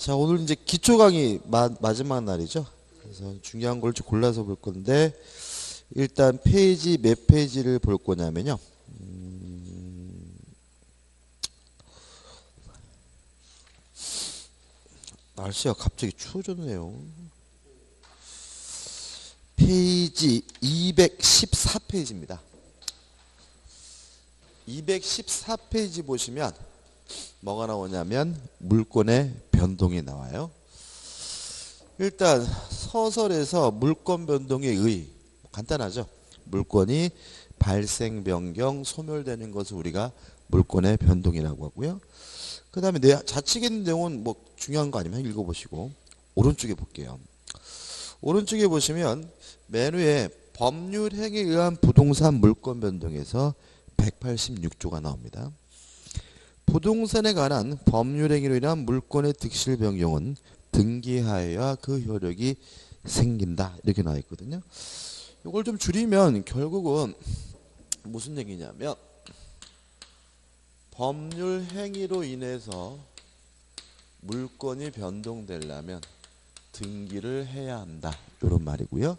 자, 오늘 이제 기초 강의 마지막 날이죠. 그래서 중요한 걸 좀 골라서 볼 건데, 일단 페이지 몇 페이지를 볼 거냐면요. 날씨가 갑자기 추워졌네요. 페이지 214페이지입니다. 214페이지 보시면 뭐가 나오냐면 물권의 변동이 나와요. 일단 서설에서 물권 변동의 의, 간단하죠. 물권이 발생, 변경, 소멸되는 것을 우리가 물권의 변동이라고 하고요. 그 다음에 좌측에 있는 내용은 뭐 중요한 거 아니면 읽어보시고 오른쪽에 볼게요. 오른쪽에 보시면 맨 위에 법률 행위에 의한 부동산 물권 변동에서 186조가 나옵니다. 부동산에 관한 법률 행위로 인한 물권의 득실 변경은 등기하여야 그 효력이 생긴다, 이렇게 나와 있거든요. 이걸 좀 줄이면 결국은 무슨 얘기냐면 법률 행위로 인해서 물권이 변동되려면 등기를 해야 한다, 이런 말이고요.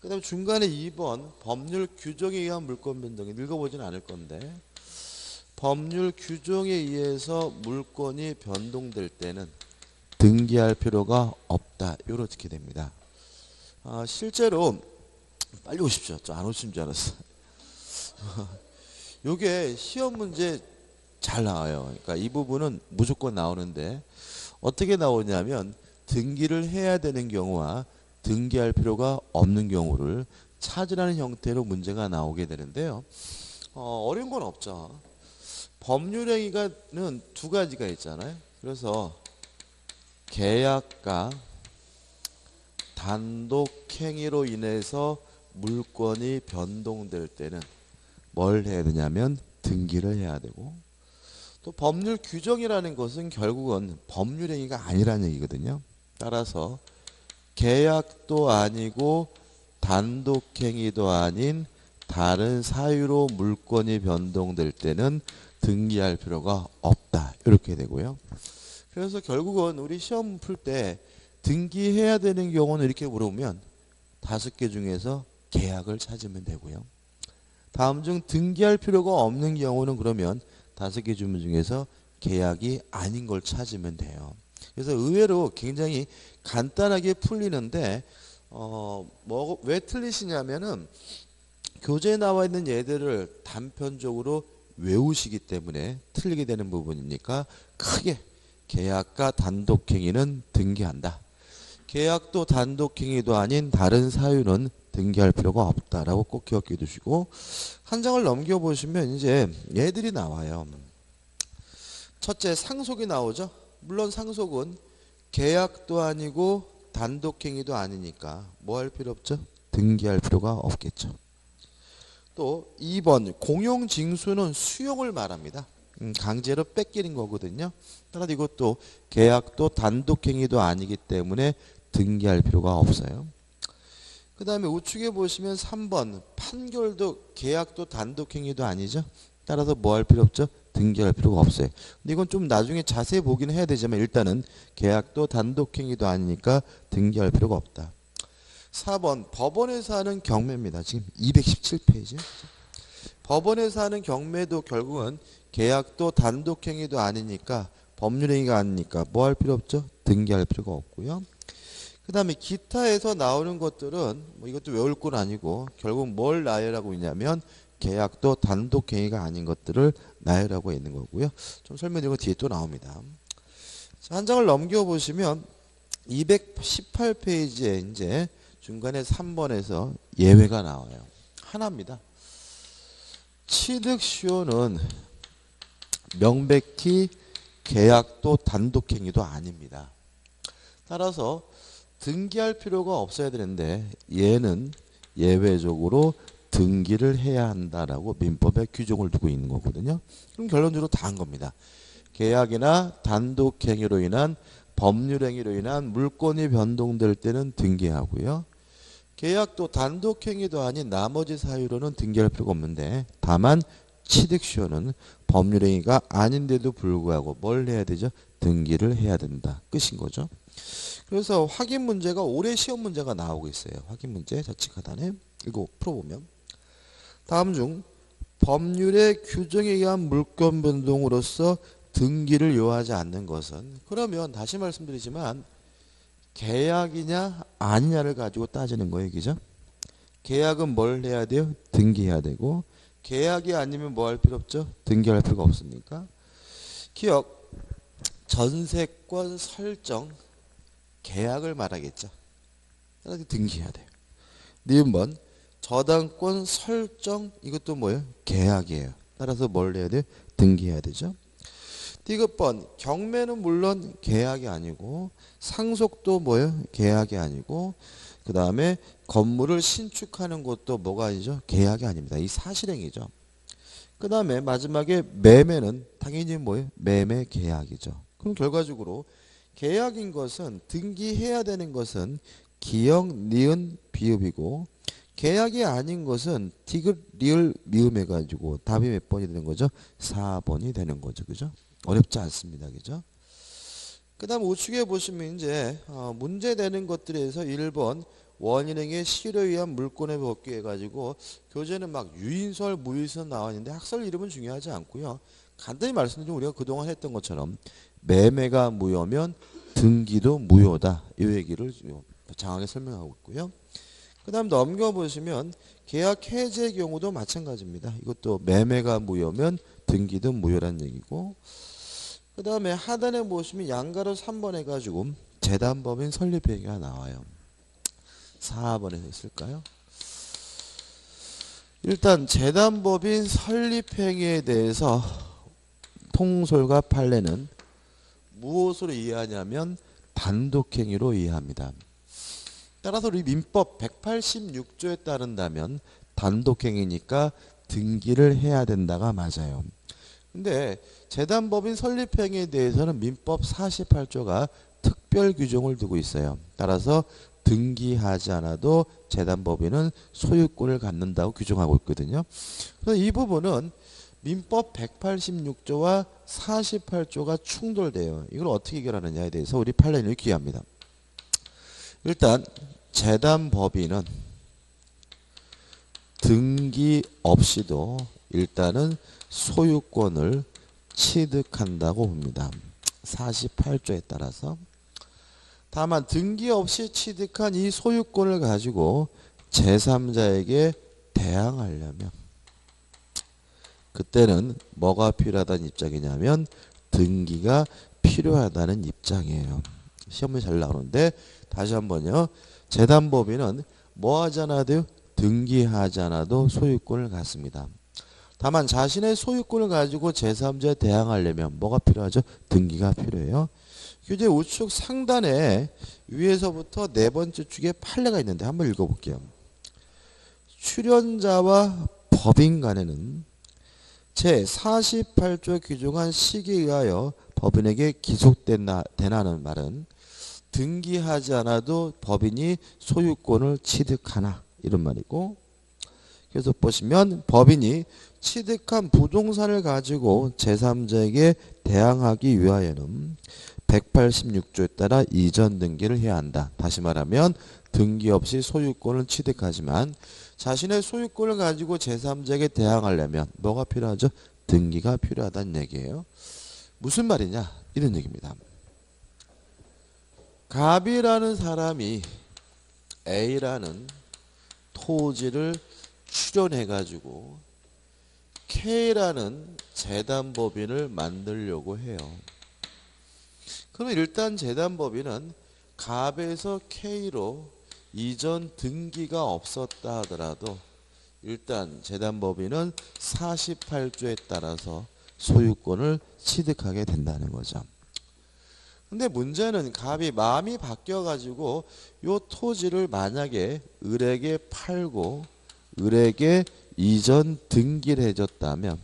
그 다음에 중간에 2번 법률 규정에 의한 물권 변동이, 읽어보진 않을 건데 법률 규정에 의해서 물권이 변동될 때는 등기할 필요가 없다, 이렇게 됩니다. 실제로 빨리 오십시오. 저 안 오신 줄 알았어요. 요게 시험 문제 잘 나와요. 그러니까 이 부분은 무조건 나오는데 어떻게 나오냐면 등기를 해야 되는 경우와 등기할 필요가 없는 경우를 찾으라는 형태로 문제가 나오게 되는데요. 어려운 건 없죠. 법률행위가는 두 가지가 있잖아요. 그래서 계약과 단독행위로 인해서 물권이 변동될 때는 뭘 해야 되냐면 등기를 해야 되고, 또 법률 규정이라는 것은 결국은 법률행위가 아니라는 얘기거든요. 따라서 계약도 아니고 단독행위도 아닌 다른 사유로 물권이 변동될 때는 등기할 필요가 없다, 이렇게 되고요. 그래서 결국은 우리 시험 풀 때 등기해야 되는 경우는 이렇게 물어보면 5개 중에서 계약을 찾으면 되고요. 다음 중 등기할 필요가 없는 경우는 그러면 5개 주문 중에서 계약이 아닌 걸 찾으면 돼요. 그래서 의외로 굉장히 간단하게 풀리는데 왜 틀리시냐면은 교재에 나와 있는 예들을 단편적으로 외우시기 때문에 틀리게 되는 부분이니까 크게 계약과 단독행위는 등기한다, 계약도 단독행위도 아닌 다른 사유는 등기할 필요가 없다라고 꼭 기억해 두시고, 한 장을 넘겨보시면 이제 얘들이 나와요. 첫째, 상속이 나오죠. 물론 상속은 계약도 아니고 단독행위도 아니니까 뭐 할 필요 없죠? 등기할 필요가 없겠죠. 또 2번 공용징수는 수용을 말합니다. 강제로 뺏기는 거거든요. 따라서 이것도 계약도 단독행위도 아니기 때문에 등기할 필요가 없어요. 그 다음에 우측에 보시면 3번 판결도 계약도 단독행위도 아니죠. 따라서 뭐 할 필요 없죠? 등기할 필요가 없어요. 근데 이건 좀 나중에 자세히 보긴 해야 되지만 일단은 계약도 단독행위도 아니니까 등기할 필요가 없다. 4번 법원에서 하는 경매입니다. 지금 217페이지. 법원에서 하는 경매도 결국은 계약도 단독행위도 아니니까 법률행위가 아니니까 뭐 할 필요 없죠? 등기할 필요가 없고요. 그 다음에 기타에서 나오는 것들은 뭐 이것도 외울 건 아니고 결국 뭘 나열하고 있냐면 계약도 단독행위가 아닌 것들을 나열하고 있는 거고요. 좀 설명드리고 뒤에 또 나옵니다. 자, 한 장을 넘겨보시면 218페이지에 이제 중간에 3번에서 예외가 나와요. 하나입니다. 취득시효는 명백히 계약도 단독행위도 아닙니다. 따라서 등기할 필요가 없어야 되는데 얘는 예외적으로 등기를 해야 한다라고 민법에 규정을 두고 있는 거거든요. 그럼 결론적으로 다 한 겁니다. 계약이나 단독행위로 인한 법률행위로 인한 물권이 변동될 때는 등기하고요. 계약도 단독행위도 아닌 나머지 사유로는 등기할 필요가 없는데 다만 취득시효는 법률행위가 아닌데도 불구하고 뭘 해야 되죠? 등기를 해야 된다. 끝인 거죠. 그래서 확인 문제가 올해 시험 문제가 나오고 있어요. 확인 문제 좌측 하단에 이거 풀어보면 다음 중 법률의 규정에 의한 물권 변동으로서 등기를 요하지 않는 것은, 그러면 다시 말씀드리지만 계약이냐 아니냐를 가지고 따지는 거예요. 그죠? 계약은 뭘 해야 돼요? 등기해야 되고, 계약이 아니면 뭐 할 필요 없죠? 등기할 필요가 없으니까. 기억, 전세권 설정, 계약을 말하겠죠. 그래서 등기해야 돼요. 니은번 저당권 설정, 이것도 뭐예요? 계약이에요. 따라서 뭘 해야 돼요? 등기해야 되죠. 디귿번 경매는 물론 계약이 아니고, 상속도 뭐예요? 계약이 아니고, 그 다음에 건물을 신축하는 것도 뭐가 아니죠? 계약이 아닙니다. 이 사실행위죠. 그 다음에 마지막에 매매는 당연히 뭐예요? 매매 계약이죠. 그럼 결과적으로 계약인 것은, 등기해야 되는 것은 기역, 니은, 비읍이고, 계약이 아닌 것은 디귿, 리을, 미음 해가지고 답이 몇 번이 되는 거죠? 4번이 되는 거죠. 그죠? 어렵지 않습니다. 그죠? 그 다음 우측에 보시면 이제 문제 되는 것들에서 1번 원인행위의 실효에 의한 물권의 법규 해가지고 교재는 막 유인설, 무유인설 나와 있는데 학설 이름은 중요하지 않고요. 간단히 말씀드리면 우리가 그동안 했던 것처럼 매매가 무효면 등기도 무효다. 이 얘기를 장하게 설명하고 있고요. 그 다음 넘겨보시면 계약 해지의 경우도 마찬가지입니다. 이것도 매매가 무효면 등기도 무효란 얘기고, 그 다음에 하단에 보시면 양가로 3번 해가지고 재단법인 설립행위가 나와요. 4번에 있을까요? 일단 재단법인 설립행위에 대해서 통솔과 판례는 무엇으로 이해하냐면 단독행위로 이해합니다. 따라서 우리 민법 186조에 따른다면 단독행위니까 등기를 해야 된다가 맞아요. 근데 재단법인 설립행위에 대해서는 민법 48조가 특별 규정을 두고 있어요. 따라서 등기하지 않아도 재단법인은 소유권을 갖는다고 규정하고 있거든요. 그래서 이 부분은 민법 186조와 48조가 충돌돼요. 이걸 어떻게 해결하느냐에 대해서 우리 판례를 기합니다. 일단 재단법인은 등기 없이도 일단은 소유권을 취득한다고 봅니다. 48조에 따라서. 다만 등기 없이 취득한 이 소유권을 가지고 제3자에게 대항하려면 그때는 뭐가 필요하다는 입장이냐면 등기가 필요하다는 입장이에요. 시험에 잘 나오는데 다시 한번요. 재단법인은 뭐 하지 않아도 등기하지 않아도 소유권을 갖습니다. 다만 자신의 소유권을 가지고 제3자에 대항하려면 뭐가 필요하죠? 등기가 필요해요. 교재 우측 상단에 위에서부터 네 번째 축에 판례가 있는데 한번 읽어볼게요. 출연자와 법인 간에는 제48조 규정한 시기에 의하여 법인에게 기속되나는 말은 등기하지 않아도 법인이 소유권을 취득하나 이런 말이고, 그래서 보시면 법인이 취득한 부동산을 가지고 제3자에게 대항하기 위하여는 186조에 따라 이전 등기를 해야 한다. 다시 말하면 등기 없이 소유권을 취득하지만 자신의 소유권을 가지고 제3자에게 대항하려면 뭐가 필요하죠? 등기가 필요하다는 얘기예요. 무슨 말이냐? 이런 얘기입니다. 갑이라는 사람이 A라는 토지를 출연해가지고 K라는 재단법인을 만들려고 해요. 그럼 일단 재단법인은 갑에서 K로 이전 등기가 없었다 하더라도 일단 재단법인은 48조에 따라서 소유권을 취득하게 된다는 거죠. 근데 문제는 갑이 마음이 바뀌어가지고 요 토지를 만약에 을에게 팔고 을에게 이전 등기를 해줬다면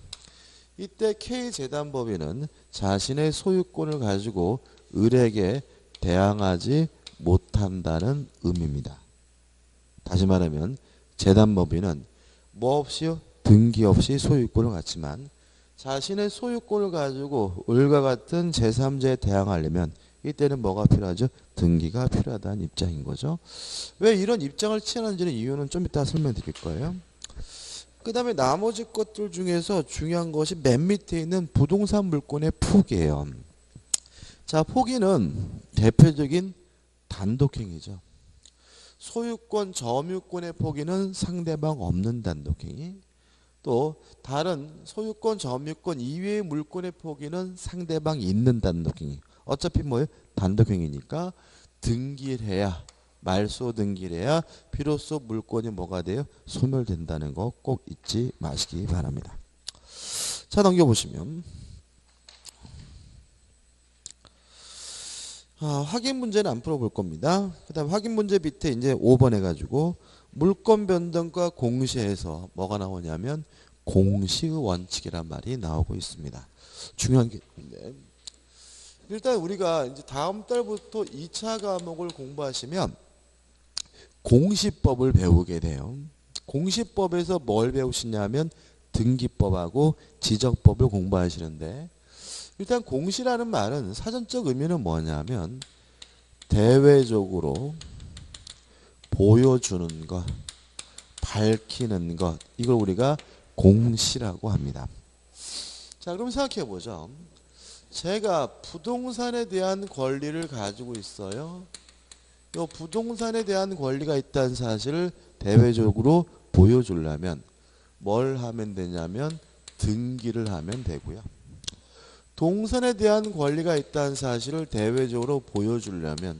이때 K재단법인은 자신의 소유권을 가지고 을에게 대항하지 못한다는 의미입니다. 다시 말하면 재단법인은 뭐 없이요? 등기 없이 소유권을 갖지만 자신의 소유권을 가지고 을과 같은 제3자에 대항하려면 이때는 뭐가 필요하죠? 등기가 필요하다는 입장인 거죠. 왜 이런 입장을 취하는지는 이유는 좀 이따 설명드릴 거예요. 그 다음에 나머지 것들 중에서 중요한 것이 맨 밑에 있는 부동산 물권의 포기예요. 자, 포기는 대표적인 단독행위죠. 소유권, 점유권의 포기는 상대방 없는 단독행위. 또 다른 소유권, 점유권 이외의 물권의 포기는 상대방 있는 단독행위. 어차피 뭐예요? 단독행위니까 등기를 해야, 말소 등기를 해야 비로소 물권이 뭐가 돼요? 소멸된다는 거 꼭 잊지 마시기 바랍니다. 자, 넘겨보시면 확인 문제는 안 풀어볼 겁니다. 그 다음 확인 문제 밑에 이제 5번 해가지고 물권 변동과 공시에서 뭐가 나오냐면 공시의 원칙이란 말이 나오고 있습니다. 중요한 게 있는데 일단 우리가 이제 다음 달부터 2차 과목을 공부하시면 공시법을 배우게 돼요. 공시법에서 뭘 배우시냐면 등기법하고 지적법을 공부하시는데 일단 공시라는 말은 사전적 의미는 뭐냐면 대외적으로 보여주는 것, 밝히는 것, 이걸 우리가 공시라고 합니다. 자, 그럼 생각해 보죠. 제가 부동산에 대한 권리를 가지고 있어요. 이 부동산에 대한 권리가 있다는 사실을 대외적으로 보여주려면 뭘 하면 되냐면 등기를 하면 되고요. 동산에 대한 권리가 있다는 사실을 대외적으로 보여주려면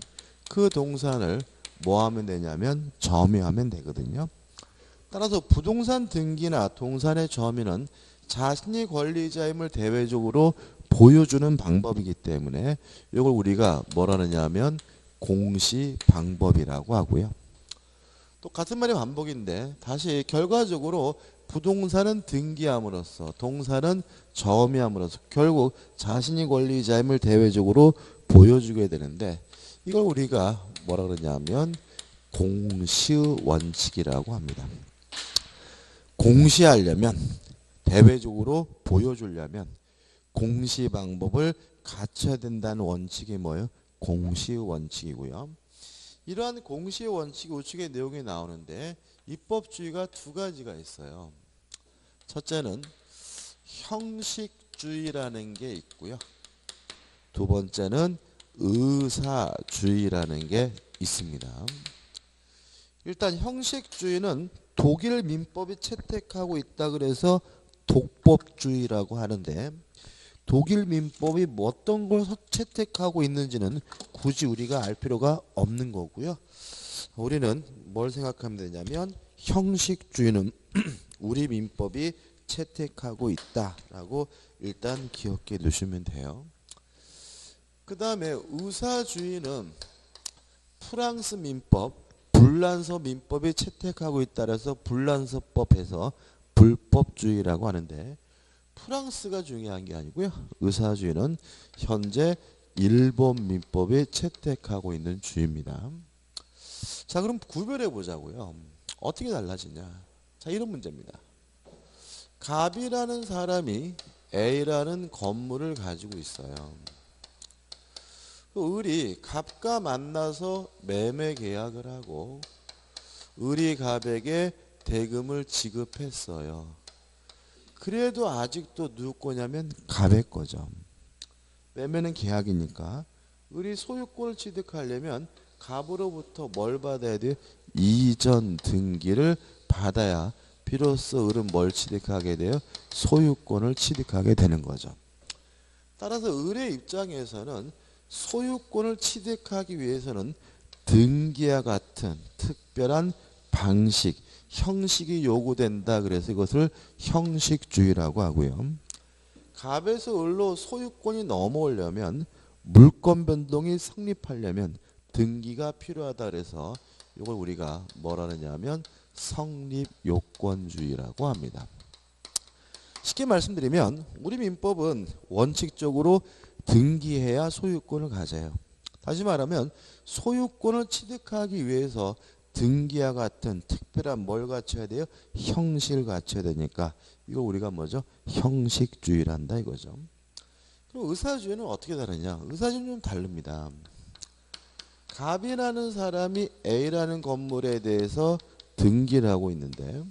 그 동산을 뭐 하면 되냐면 점유하면 되거든요. 따라서 부동산 등기나 동산의 점유는 자신이 권리자임을 대외적으로 보여주는 방법이기 때문에 이걸 우리가 뭐라느냐 하면 공시 방법이라고 하고요. 또 같은 말이 반복인데 다시 결과적으로 부동산은 등기함으로써 동산은 점유함으로써 결국 자신이 권리자임을 대외적으로 보여주게 되는데 이걸 우리가 뭐라 그러냐면 공시의 원칙이라고 합니다. 공시하려면 대외적으로 보여주려면 공시 방법을 갖춰야 된다는 원칙이 뭐예요? 공시의 원칙이고요. 이러한 공시의 원칙 우측의 내용이 나오는데 입법주의가 두 가지가 있어요. 첫째는 형식주의라는 게 있고요. 두 번째는 의사주의라는 게 있습니다. 일단 형식주의는 독일 민법이 채택하고 있다 그래서 독법주의라고 하는데 독일 민법이 어떤 걸 채택하고 있는지는 굳이 우리가 알 필요가 없는 거고요. 우리는 뭘 생각하면 되냐면 형식주의는 우리 민법이 채택하고 있다라고 일단 기억해 두시면 돼요. 그 다음에 의사주의는 프랑스 민법, 불란서 민법이 채택하고 있다라서 불란서법에서 불법주의라고 하는데 프랑스가 중요한 게 아니고요. 의사주의는 현재 일본 민법이 채택하고 있는 주의입니다. 자, 그럼 구별해 보자고요. 어떻게 달라지냐? 자, 이런 문제입니다. 갑이라는 사람이 A라는 건물을 가지고 있어요. 을이 갑과 만나서 매매 계약을 하고 을이 갑에게 대금을 지급했어요. 그래도 아직도 누구 거냐면 갑의 거죠. 매매는 계약이니까 을이 소유권을 취득하려면 갑으로부터 뭘 받아야 돼요? 이전 등기를 받아야 비로소 을은 뭘 취득하게 돼요? 소유권을 취득하게 되는 거죠. 따라서 을의 입장에서는 소유권을 취득하기 위해서는 등기와 같은 특별한 방식, 형식이 요구된다. 그래서 이것을 형식주의라고 하고요. 갑에서 을로 소유권이 넘어오려면 물권 변동이 성립하려면 등기가 필요하다. 그래서 이걸 우리가 뭐라느냐 하면 성립요건주의라고 합니다. 쉽게 말씀드리면 우리 민법은 원칙적으로 등기해야 소유권을 가져요. 다시 말하면 소유권을 취득하기 위해서 등기와 같은 특별한 뭘 갖춰야 돼요? 형식을 갖춰야 되니까 이걸 우리가 뭐죠? 형식주의란다 이거죠. 그럼 의사주의는 어떻게 다르냐? 의사주의는 좀 다릅니다. 갑이라는 사람이 A라는 건물에 대해서 등기를 하고 있는데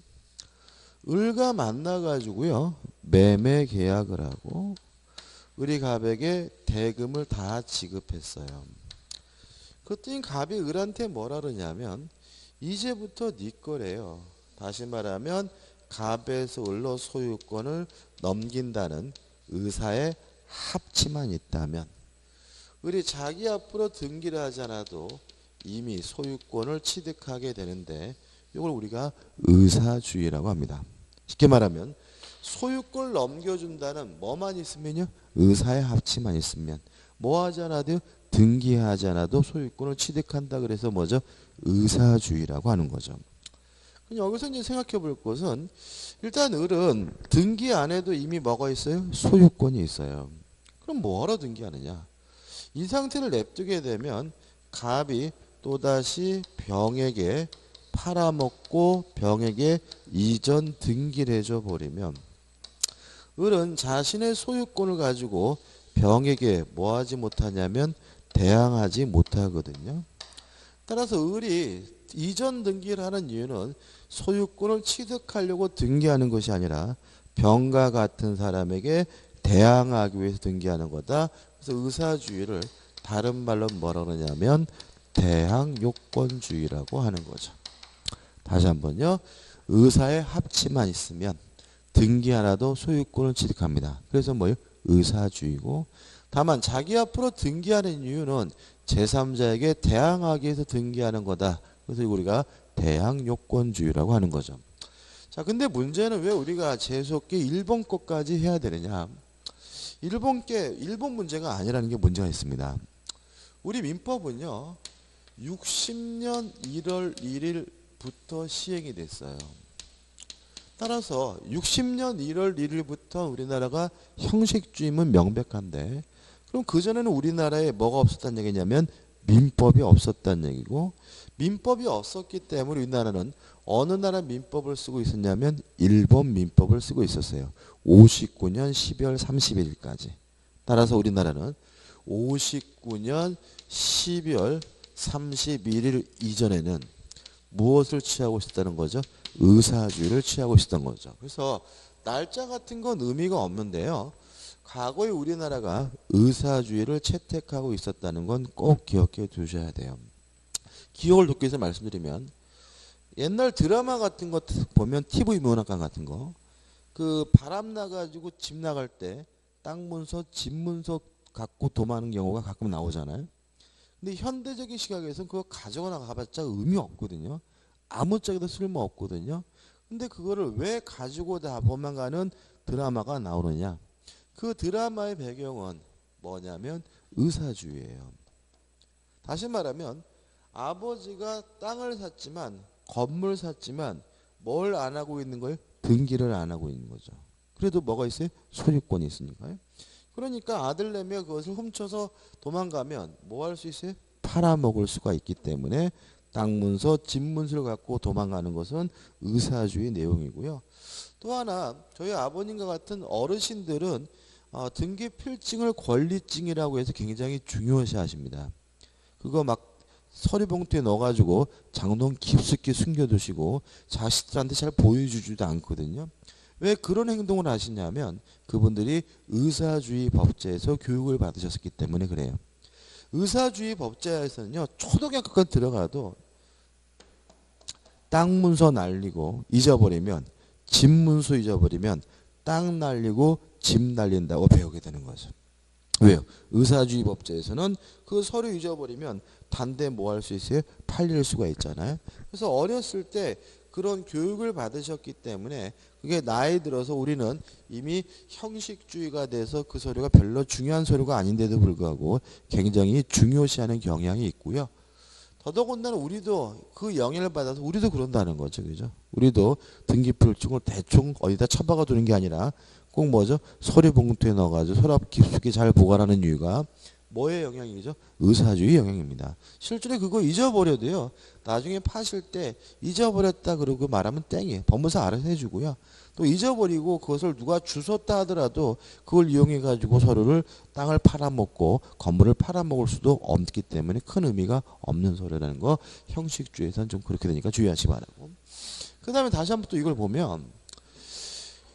을과 만나가지고요 매매 계약을 하고 을이 갑에게 대금을 다 지급했어요. 그랬더니 갑이 을한테 뭐라 그러냐면 이제부터 네 거래요. 다시 말하면 갑에서 을로 소유권을 넘긴다는 의사의 합치만 있다면 을이 자기 앞으로 등기를 하지 않아도 이미 소유권을 취득하게 되는데 이걸 우리가 의사주의라고 합니다. 쉽게 말하면 소유권을 넘겨준다는 뭐만 있으면요 의사의 합치만 있으면 뭐 하지 않아도 등기하지 않아도 소유권을 취득한다 그래서 뭐죠? 의사주의라고 하는 거죠. 여기서 이제 생각해 볼 것은 일단 을은 등기 안 해도 이미 뭐가 있어요? 소유권이 있어요. 그럼 뭐하러 등기하느냐? 이 상태를 냅두게 되면 갑이 또다시 병에게 팔아먹고 병에게 이전 등기를 해줘 버리면 을은 자신의 소유권을 가지고 병에게 뭐 하지 못하냐면 대항하지 못하거든요. 따라서 을이 이전 등기를 하는 이유는 소유권을 취득하려고 등기하는 것이 아니라 병과 같은 사람에게 대항하기 위해서 등기하는 거다. 그래서 의사주의를 다른 말로 뭐라 그러냐면 대항요건주의라고 하는 거죠. 다시 한번요. 의사의 합치만 있으면 등기 하나도 소유권을 취득합니다. 그래서 뭐예요? 의사주의고 다만 자기 앞으로 등기하는 이유는 제3자에게 대항하기 위해서 등기하는 거다. 그래서 우리가 대항요건주의라고 하는 거죠. 자, 근데 문제는 왜 우리가 재수없게 일본 것까지 해야 되느냐? 일본 문제가 아니라는 게 문제가 있습니다. 우리 민법은요. 60년 1월 1일부터 시행이 됐어요. 따라서 60년 1월 1일부터 우리나라가 형식주의면 명백한데 그럼 그전에는 우리나라에 뭐가 없었다는 얘기냐면 민법이 없었다는 얘기고 민법이 없었기 때문에 우리나라는 어느 나라 민법을 쓰고 있었냐면 일본 민법을 쓰고 있었어요. 59년 12월 31일까지. 따라서 우리나라는 59년 12월 31일 이전에는 무엇을 취하고 있었다는 거죠? 의사주의를 취하고 있었던 거죠. 그래서 날짜 같은 건 의미가 없는데요. 과거에 우리나라가 의사주의를 채택하고 있었다는 건 꼭 기억해 두셔야 돼요. 기억을 돕기 위해서 말씀드리면 옛날 드라마 같은 거 보면 TV 문학관 같은 거 그 바람 나가지고 집 나갈 때 땅 문서, 집 문서 갖고 도망하는 경우가 가끔 나오잖아요. 근데 현대적인 시각에서는 그거 가져가 나가봤자 의미 없거든요. 아무짝에도 쓸모 없거든요. 근데 그거를 왜 가지고 다 도망가는 드라마가 나오느냐? 그 드라마의 배경은 뭐냐면 의사주의예요. 다시 말하면 아버지가 땅을 샀지만 건물 샀지만 뭘 안 하고 있는 거예요? 등기를 안 하고 있는 거죠. 그래도 뭐가 있어요? 소유권이 있으니까요. 그러니까 아들내미가 그것을 훔쳐서 도망가면 뭐 할 수 있어요? 팔아먹을 수가 있기 때문에 땅 문서, 집 문서를 갖고 도망가는 것은 의사주의 내용이고요. 또 하나 저희 아버님과 같은 어르신들은 등기 필증을 권리증이라고 해서 굉장히 중요시 하십니다. 그거 막 서류 봉투에 넣어가지고 장롱 깊숙이 숨겨두시고 자식들한테 잘 보여주지도 않거든요. 왜 그런 행동을 하시냐면 그분들이 의사주의 법제에서 교육을 받으셨기 때문에 그래요. 의사주의 법제에서는요. 초등학교까지 들어가도 땅 문서 날리고 잊어버리면 집 문서 잊어버리면 땅 날리고 집 날린다고 배우게 되는 거죠. 왜요? 의사주의 법제에서는 그 서류 잊어버리면 단대 뭐 할 수 있어요? 팔릴 수가 있잖아요. 그래서 어렸을 때 그런 교육을 받으셨기 때문에 그게 나이 들어서 우리는 이미 형식주의가 돼서 그 서류가 별로 중요한 서류가 아닌데도 불구하고 굉장히 중요시하는 경향이 있고요. 더더군다나 우리도 그 영향을 받아서 우리도 그런다는 거죠. 그죠? 우리도 등기필증을 대충 어디다 처박아 두는 게 아니라 꼭 뭐죠? 서류 봉투에 넣어가지고 서랍 깊숙이 잘 보관하는 이유가 뭐의 영향이죠? 의사주의 영향입니다. 실제로 그거 잊어버려도요. 나중에 파실 때 잊어버렸다 그러고 말하면 땡이에요. 법무사 알아서 해주고요. 또 잊어버리고 그것을 누가 주웠다 하더라도 그걸 이용해 가지고 서로를 땅을 팔아먹고 건물을 팔아먹을 수도 없기 때문에 큰 의미가 없는 소리라는 거 형식주의에서는 좀 그렇게 되니까 주의하시 바라고. 그 다음에 다시 한번 또 이걸 보면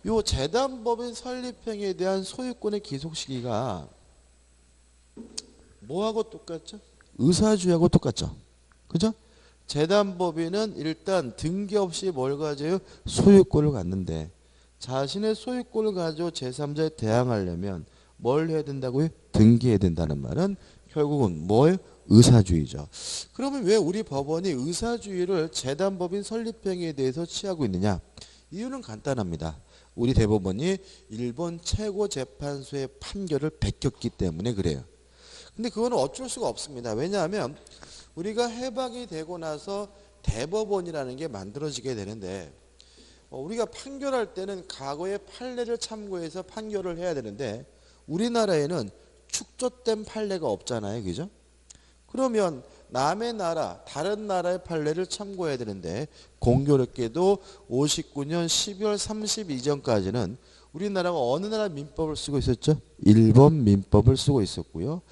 요 재단법인 설립행위에 대한 소유권의 기속 시기가 뭐하고 똑같죠? 의사주의하고 똑같죠. 그죠? 재단법인은 일단 등기 없이 뭘 가져요? 소유권을 갖는데 자신의 소유권을 가지고 제3자에 대항하려면 뭘 해야 된다고요? 등기해야 된다는 말은 결국은 뭐예요? 의사주의죠. 그러면 왜 우리 법원이 의사주의를 재단법인 설립행위에 대해서 취하고 있느냐? 이유는 간단합니다. 우리 대법원이 일본 최고재판소의 판결을 베꼈기 때문에 그래요. 근데 그거는 어쩔 수가 없습니다. 왜냐하면 우리가 해방이 되고 나서 대법원이라는 게 만들어지게 되는데 우리가 판결할 때는 과거의 판례를 참고해서 판결을 해야 되는데 우리나라에는 축적된 판례가 없잖아요. 그죠? 그러면 남의 나라, 다른 나라의 판례를 참고해야 되는데 공교롭게도 59년 12월 30일 이전까지는 우리나라가 어느 나라 민법을 쓰고 있었죠? 일본 민법을 쓰고 있었고요.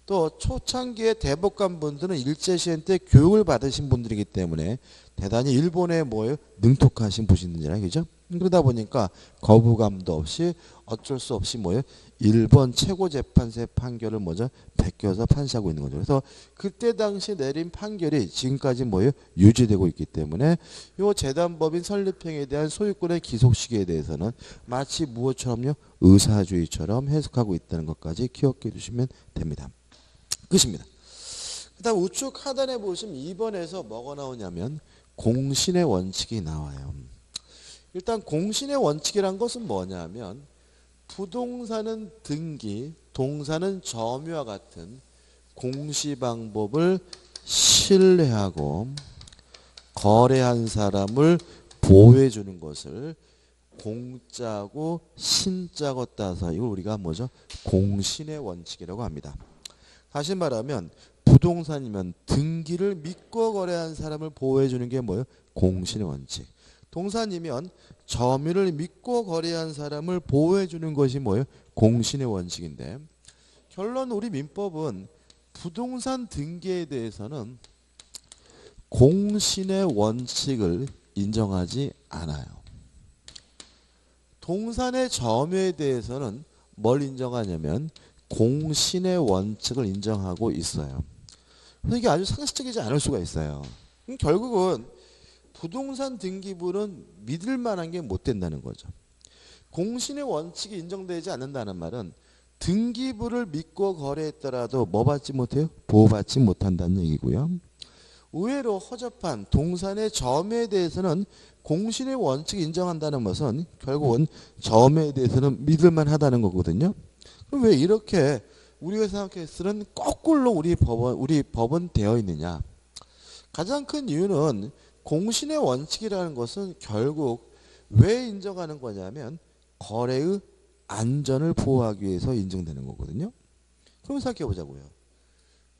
또 초창기에 대법관 분들은 일제시행 때 교육을 받으신 분들이기 때문에 대단히 일본에 뭐예요? 능통하신 분이잖아요. 그죠? 그러다 보니까 거부감도 없이 어쩔 수 없이 뭐예요? 일본 최고재판소의 판결을 먼저 베껴서 판시하고 있는 거죠. 그래서 그때 당시 내린 판결이 지금까지 뭐예요? 유지되고 있기 때문에 이 재단법인 설립행위에 대한 소유권의 기속 시기에 대해서는 마치 무엇처럼요? 의사주의처럼 해석하고 있다는 것까지 기억해 두시면 됩니다. 끝입니다. 그 다음 우측 하단에 보시면 2번에서 뭐가 나오냐면 공신의 원칙이 나와요. 일단 공신의 원칙이란 것은 뭐냐면 부동산은 등기, 동사는 점유와 같은 공시 방법을 신뢰하고 거래한 사람을 보호해 주는 것을 공짜고 신짜고 따서 이걸 우리가 뭐죠? 공신의 원칙이라고 합니다. 다시 말하면 부동산이면 등기를 믿고 거래한 사람을 보호해 주는 게 뭐예요? 공신의 원칙. 동산이면 점유를 믿고 거래한 사람을 보호해 주는 것이 뭐예요? 공신의 원칙인데 결론 우리 민법은 부동산 등기에 대해서는 공신의 원칙을 인정하지 않아요. 동산의 점유에 대해서는 뭘 인정하냐면 공신의 원칙을 인정하고 있어요. 그래서 이게 아주 상식적이지 않을 수가 있어요. 결국은 부동산 등기부는 믿을 만한 게 못 된다는 거죠. 공신의 원칙이 인정되지 않는다는 말은 등기부를 믿고 거래했더라도 뭐 받지 못해요? 보호받지 못한다는 얘기고요. 의외로 허접한 동산의 점유에 대해서는 공신의 원칙을 인정한다는 것은 결국은 점유에 대해서는 믿을 만하다는 거거든요. 그럼 왜 이렇게 우리가 생각했을 때는 거꾸로 우리 법은 되어 있느냐? 가장 큰 이유는 공신의 원칙이라는 것은 결국 왜 인정하는 거냐면 거래의 안전을 보호하기 위해서 인정되는 거거든요. 그럼 생각해 보자고요.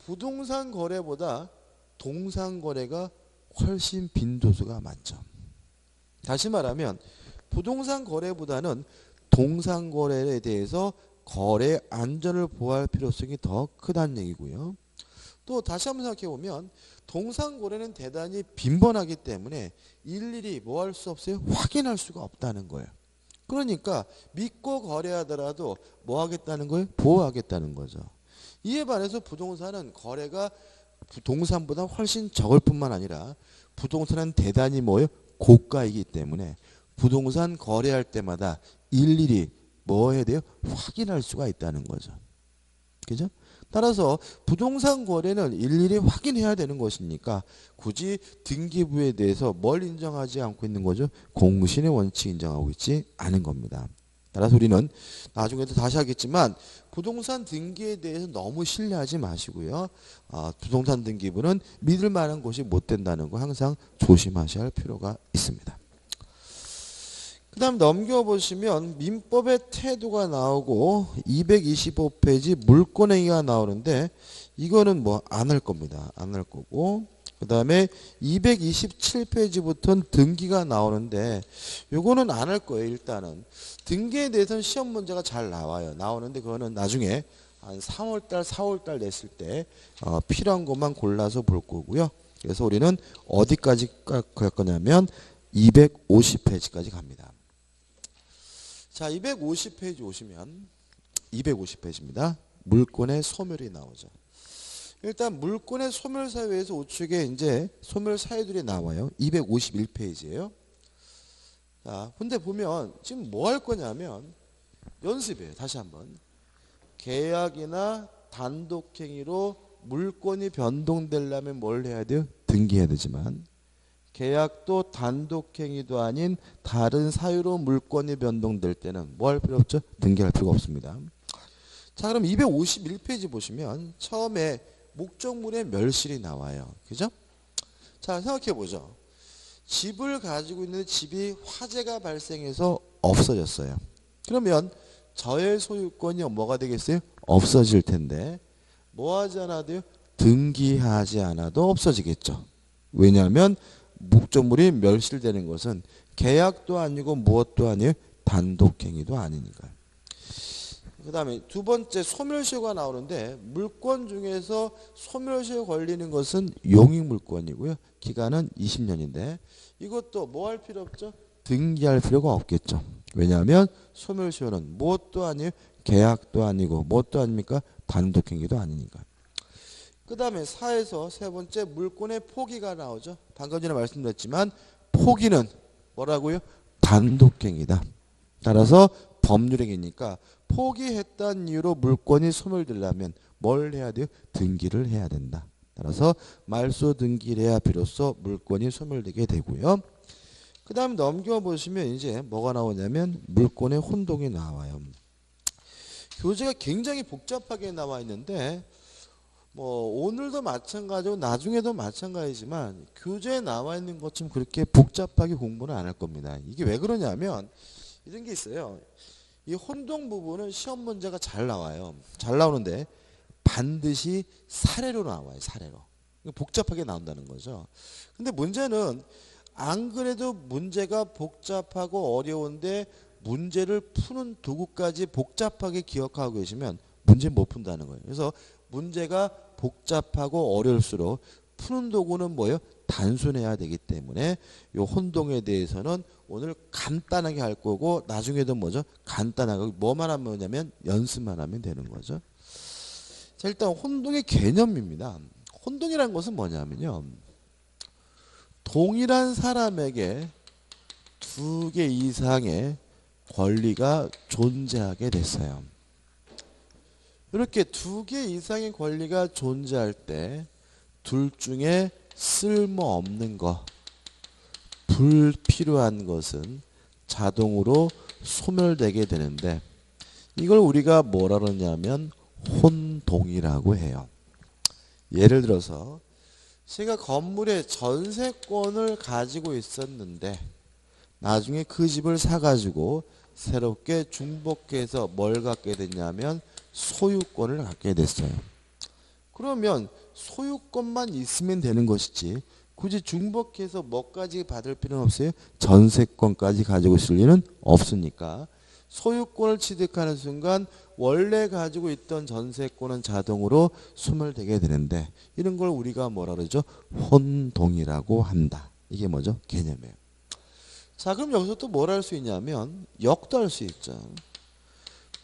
부동산 거래보다 동산 거래가 훨씬 빈도수가 많죠. 다시 말하면 부동산 거래보다는 동산 거래에 대해서 거래 안전을 보호할 필요성이 더 크다는 얘기고요. 또 다시 한번 생각해 보면 동산 거래는 대단히 빈번하기 때문에 일일이 뭐 할 수 없어요? 확인할 수가 없다는 거예요. 그러니까 믿고 거래하더라도 뭐 하겠다는 거예요? 보호하겠다는 거죠. 이에 반해서 부동산은 거래가 동산보다 훨씬 적을 뿐만 아니라 부동산은 대단히 뭐예요? 고가이기 때문에 부동산 거래할 때마다 일일이 뭐 해야 돼요? 확인할 수가 있다는 거죠. 그죠? 따라서 부동산 거래는 일일이 확인해야 되는 것이니까 굳이 등기부에 대해서 뭘 인정하지 않고 있는 거죠? 공신의 원칙 인정하고 있지 않은 겁니다. 따라서 우리는 나중에도 다시 하겠지만 부동산 등기에 대해서 너무 신뢰하지 마시고요. 부동산 등기부는 믿을 만한 곳이 못 된다는 거 항상 조심하셔야 할 필요가 있습니다. 그 다음 넘겨보시면 민법의 태도가 나오고 225페이지 물권행위가 나오는데 이거는 뭐 안 할 겁니다. 안 할 거고 그 다음에 227페이지부터는 등기가 나오는데 요거는 안 할 거예요. 일단은 등기에 대해서는 시험 문제가 잘 나와요. 나오는데 그거는 나중에 한 3월달 4월달 냈을 때 필요한 것만 골라서 볼 거고요. 그래서 우리는 어디까지 갈 거냐면 250페이지까지 갑니다. 자, 250페이지 오시면 250페이지입니다. 물권의 소멸이 나오죠. 일단 물권의 소멸 사유에서 우측에 이제 소멸 사유들이 나와요. 251페이지예요. 자, 근데 보면 지금 뭐 할 거냐면 연습이에요. 다시 한번. 계약이나 단독행위로 물권이 변동되려면 뭘 해야 돼요? 등기해야 되지만 계약도 단독행위도 아닌 다른 사유로 물권이 변동될 때는 뭐 할 필요 없죠? 등기할 필요가 없습니다. 자, 그럼 251페이지 보시면 처음에 목적물의 멸실이 나와요. 그죠? 자, 생각해 보죠. 집을 가지고 있는 집이 화재가 발생해서 없어졌어요. 그러면 저의 소유권이 뭐가 되겠어요? 없어질 텐데 뭐 하지 않아도 돼요? 등기하지 않아도 없어지겠죠. 왜냐하면 목적물이 멸실되는 것은 계약도 아니고 무엇도 아니에요. 단독행위도 아니니까요. 그 다음에 두 번째 소멸시효가 나오는데 물권 중에서 소멸시효 걸리는 것은 용익물권이고요. 기간은 20년인데 이것도 뭐 할 필요 없죠? 등기할 필요가 없겠죠. 왜냐하면 소멸시효는 무엇도 아니에요. 계약도 아니고 무엇도 아닙니까? 단독행위도 아니니까. 그 다음에 4에서 세 번째 물권의 포기가 나오죠. 방금 전에 말씀드렸지만 포기는 뭐라고요? 단독행위다. 따라서 법률행위니까 포기했다는 이유로 물권이 소멸되려면 뭘 해야 돼요? 등기를 해야 된다. 따라서 말소 등기를 해야 비로소 물권이 소멸되게 되고요. 그 다음 넘겨보시면 이제 뭐가 나오냐면 물권의 혼동이 나와요. 교재가 굉장히 복잡하게 나와 있는데 뭐 오늘도 마찬가지고 나중에도 마찬가지지만 교재에 나와 있는 것처럼 그렇게 복잡하게 공부는 안 할 겁니다. 이게 왜 그러냐면 이런 게 있어요. 이 혼동 부분은 시험 문제가 잘 나와요. 잘 나오는데 반드시 사례로 나와요. 사례로. 복잡하게 나온다는 거죠. 근데 문제는 안 그래도 문제가 복잡하고 어려운데 문제를 푸는 도구까지 복잡하게 기억하고 계시면 문제 못 푼다는 거예요. 그래서 문제가 복잡하고 어려울수록 푸는 도구는 뭐예요? 단순해야 되기 때문에 이 혼동에 대해서는 오늘 간단하게 할 거고 나중에도 뭐죠? 간단하게 뭐만 하면 뭐냐면 연습만 하면 되는 거죠. 자, 일단 혼동의 개념입니다. 혼동이라는 것은 뭐냐면요. 동일한 사람에게 두 개 이상의 권리가 존재하게 됐어요. 이렇게 두 개 이상의 권리가 존재할 때 둘 중에 쓸모없는 것, 불필요한 것은 자동으로 소멸되게 되는데 이걸 우리가 뭐라 그러냐면 혼동이라고 해요. 예를 들어서 제가 건물의 전세권을 가지고 있었는데 나중에 그 집을 사가지고 새롭게 중복해서 뭘 갖게 됐냐면 소유권을 갖게 됐어요. 그러면 소유권만 있으면 되는 것이지 굳이 중복해서 뭐까지 받을 필요는 없어요. 전세권까지 가지고 있을 리는 없으니까 소유권을 취득하는 순간 원래 가지고 있던 전세권은 자동으로 소멸되게 되는데 이런 걸 우리가 뭐라 그러죠? 혼동이라고 한다. 이게 뭐죠? 개념이에요. 자, 그럼 여기서 또 뭘 할 수 있냐면 역도 할 수 있죠.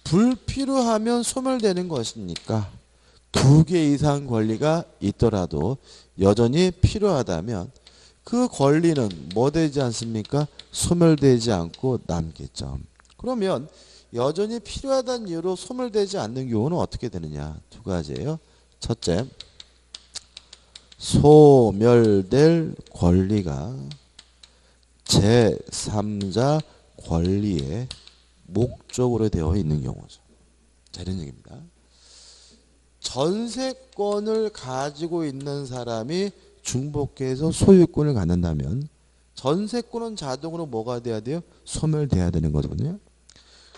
불필요하면 소멸되는 것이니까 두 개 이상 권리가 있더라도 여전히 필요하다면 그 권리는 뭐 되지 않습니까? 소멸되지 않고 남겠죠. 그러면 여전히 필요하다는 이유로 소멸되지 않는 경우는 어떻게 되느냐? 두 가지예요. 첫째, 소멸될 권리가 제3자 권리의 목적으로 되어 있는 경우죠. 자, 이런 얘기입니다. 전세권을 가지고 있는 사람이 중복해서 소유권을 갖는다면 전세권은 자동으로 뭐가 돼야 돼요? 소멸돼야 되는 거거든요.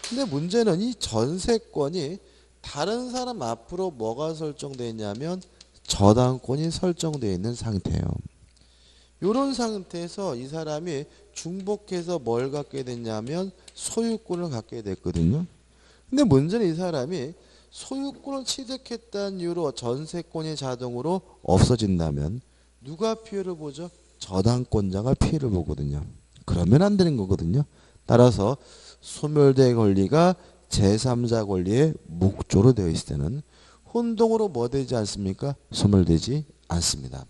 근데 문제는 이 전세권이 다른 사람 앞으로 뭐가 설정되어 있냐면 저당권이 설정되어 있는 상태예요. 이런 상태에서 이 사람이 중복해서 뭘 갖게 됐냐면 소유권을 갖게 됐거든요. 근데 문제는 이 사람이 소유권을 취득했다는 이유로 전세권이 자동으로 없어진다면 누가 피해를 보죠? 저당권자가 피해를 보거든요. 그러면 안 되는 거거든요. 따라서 소멸될 권리가 제3자 권리의 목조로 되어 있을 때는 혼동으로 뭐 되지 않습니까? 소멸되지 않습니다.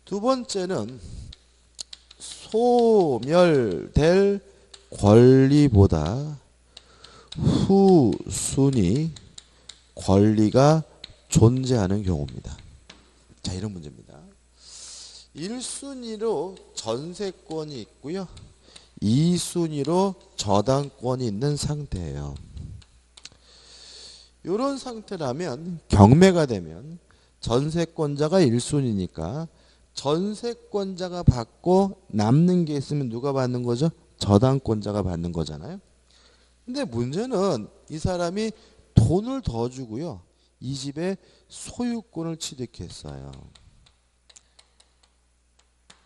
두 번째는 소멸될 권리보다 후순위 권리가 존재하는 경우입니다. 자, 이런 문제입니다. 1순위로 전세권이 있고요. 2순위로 저당권이 있는 상태예요. 이런 상태라면 경매가 되면 전세권자가 1순위니까 전세권자가 받고 남는 게 있으면 누가 받는 거죠? 저당권자가 받는 거잖아요. 근데 문제는 이 사람이 돈을 더 주고요. 이 집에 소유권을 취득했어요.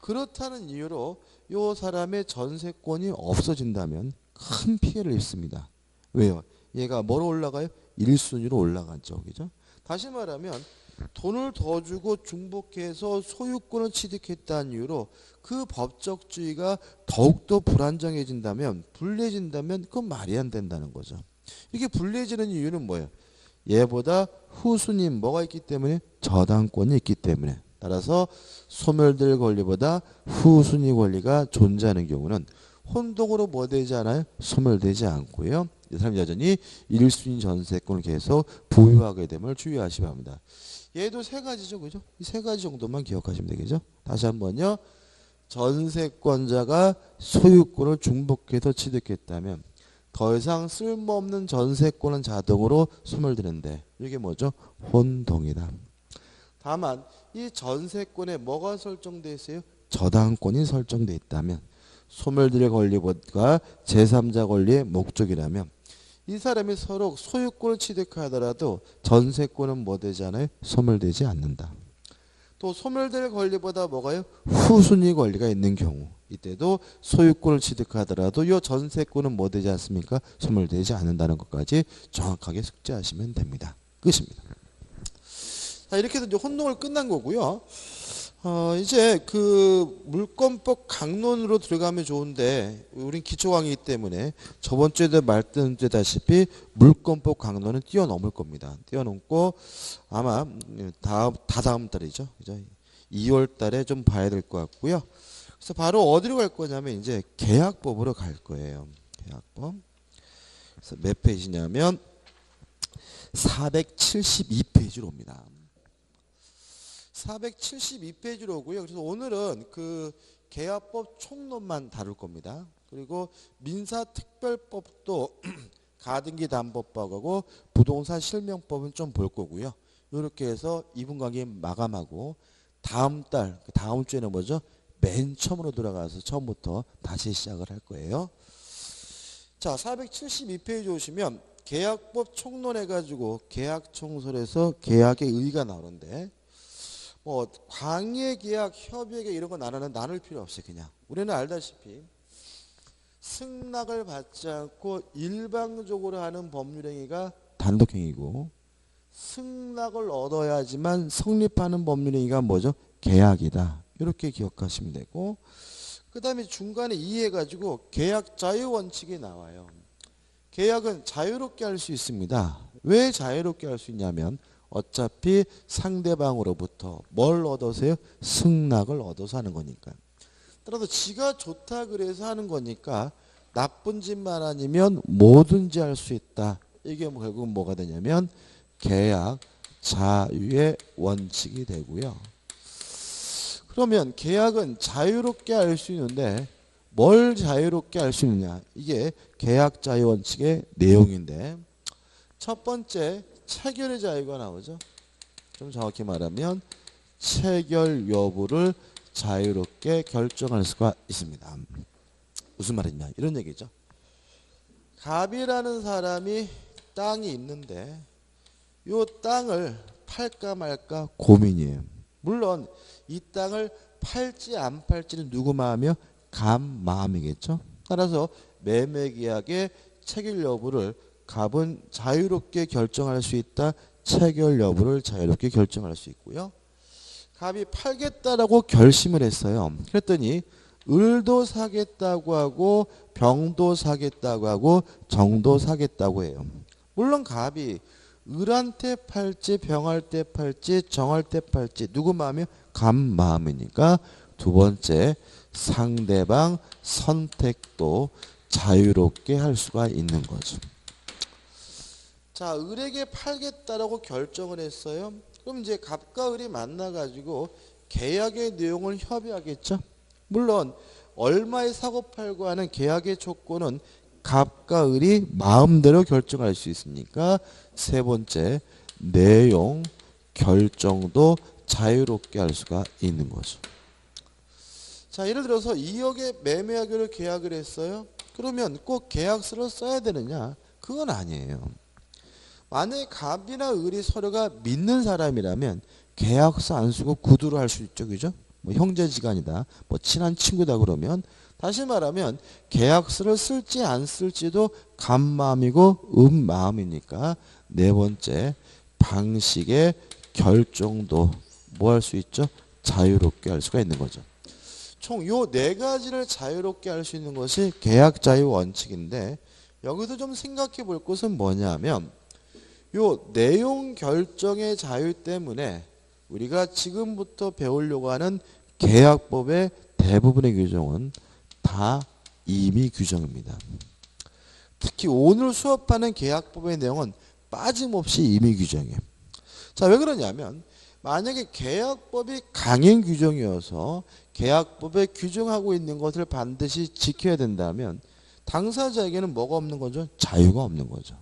그렇다는 이유로 이 사람의 전세권이 없어진다면 큰 피해를 입습니다. 왜요? 얘가 뭐로 올라가요? 1순위로 올라갔죠. 그죠? 다시 말하면 돈을 더 주고 중복해서 소유권을 취득했다는 이유로 그 법적주의가 더욱더 불안정해진다면, 불리해진다면 그건 말이 안 된다는 거죠. 이게 불리해지는 이유는 뭐예요? 얘보다 후순위 뭐가 있기 때문에? 저당권이 있기 때문에. 따라서 소멸될 권리보다 후순위 권리가 존재하는 경우는 혼동으로 뭐 되지 않아요? 소멸되지 않고요. 이 사람이 여전히 1순위 전세권을 계속 보유하게 됨을 주의하시기 바랍니다. 얘도 세 가지죠. 그죠? 이 세 가지 정도만 기억하시면 되겠죠? 다시 한번요. 전세권자가 소유권을 중복해서 취득했다면 더 이상 쓸모없는 전세권은 자동으로 소멸되는데 이게 뭐죠? 혼동이다. 다만 이 전세권에 뭐가 설정되어 있어요? 저당권이 설정되어 있다면 소멸될 권리가 제3자 권리의 목적이라면 이 사람이 서로 소유권을 취득하더라도 전세권은 뭐 되지 않아요? 소멸되지 않는다. 또 소멸될 권리보다 뭐가요? 후순위 권리가 있는 경우 이때도 소유권을 취득하더라도 이 전세권은 뭐 되지 않습니까? 소멸되지 않는다는 것까지 정확하게 숙지하시면 됩니다. 끝입니다. 자, 이렇게 해서 이제 혼동을 끝난 거고요. 이제 그 물권법 강론으로 들어가면 좋은데 우린 기초 강의이기 때문에 저번 주에도 말씀드렸다시피 물권법 강론은 뛰어넘을 겁니다. 뛰어넘고 아마 다다음 달이죠. 그죠? 2월 달에 좀 봐야 될 것 같고요. 그래서 바로 어디로 갈 거냐면 이제 계약법으로 갈 거예요. 계약법. 그래서 몇 페이지냐면 472페이지로 옵니다. 472페이지로 오고요. 그래서 오늘은 그 계약법 총론만 다룰 겁니다. 그리고 민사특별법도 가등기 담보법하고 부동산 실명법은 좀 볼 거고요. 이렇게 해서 2분 강의 마감하고 다음 주에는 뭐죠? 맨 처음으로 들어가서 처음부터 다시 시작을 할 거예요. 자, 472페이지 오시면 계약법 총론해가지고 계약청설에서 계약의 의의가 나오는데 뭐 광해계약, 협의계약 이런 거 나눌 필요 없어요. 그냥 우리는 알다시피 승낙을 받지 않고 일방적으로 하는 법률행위가 단독행위고 승낙을 얻어야지만 성립하는 법률행위가 뭐죠? 계약이다. 이렇게 기억하시면 되고 그 다음에 중간에 이해해가지고 계약 자유 원칙이 나와요. 계약은 자유롭게 할 수 있습니다. 왜 자유롭게 할 수 있냐면 어차피 상대방으로부터 뭘 얻어서요? 승낙을 얻어서 하는 거니까. 따라서 지가 좋다 그래서 하는 거니까 나쁜 짓만 아니면 뭐든지 할 수 있다. 이게 결국은 뭐가 되냐면 계약 자유의 원칙이 되고요. 그러면 계약은 자유롭게 할 수 있는데 뭘 자유롭게 할 수 있느냐. 이게 계약 자유 원칙의 내용인데 첫 번째 체결의 자유가 나오죠. 좀 정확히 말하면 체결 여부를 자유롭게 자유롭게 결정할 수가 있습니다. 무슨 말이냐 이런 얘기죠. 갑이라는 사람이 땅이 있는데 요 땅을 팔까 말까 고민이에요. 물론 이 땅을 팔지 안 팔지는 누구 마음이요? 갑 마음이겠죠. 따라서 매매계약의 체결 여부를 갑은 자유롭게 결정할 수 있다. 체결 여부를 자유롭게 결정할 수 있고요. 갑이 팔겠다라고 결심을 했어요. 그랬더니 을도 사겠다고 하고 병도 사겠다고 하고 정도 사겠다고 해요. 물론 갑이 을한테 팔지 병할 때 팔지 정할 때 팔지 누구 마음이요? 갑 마음이니까 두 번째 상대방 선택도 자유롭게 할 수가 있는 거죠. 자, 을에게 팔겠다라고 결정을 했어요. 그럼 이제 갑과 을이 만나가지고 계약의 내용을 협의하겠죠. 물론 얼마에 사고 팔고 하는 계약의 조건은 갑과 을이 마음대로 결정할 수 있으니까 세 번째 내용 결정도 자유롭게 할 수가 있는 거죠. 자, 예를 들어서 2억에 매매하기로 계약을 했어요. 그러면 꼭 계약서를 써야 되느냐? 그건 아니에요. 만약에 갑이나 을이 서로가 믿는 사람이라면 계약서 안 쓰고 구두로 할 수 있죠. 그죠? 뭐 형제지간이다. 뭐 친한 친구다 그러면 다시 말하면 계약서를 쓸지 안 쓸지도 갑 마음이고 은 마음이니까 네 번째 방식의 결정도 뭐 할 수 있죠? 자유롭게 할 수가 있는 거죠. 총 요 네 가지를 자유롭게 할 수 있는 것이 계약 자유 원칙인데 여기서 좀 생각해 볼 것은 뭐냐면 요 내용 결정의 자유 때문에 우리가 지금부터 배우려고 하는 계약법의 대부분의 규정은 다 임의 규정입니다. 특히 오늘 수업하는 계약법의 내용은 빠짐없이 임의 규정이에요. 자, 왜 그러냐면 만약에 계약법이 강행 규정이어서 계약법에 규정하고 있는 것을 반드시 지켜야 된다면 당사자에게는 뭐가 없는 거죠? 자유가 없는 거죠.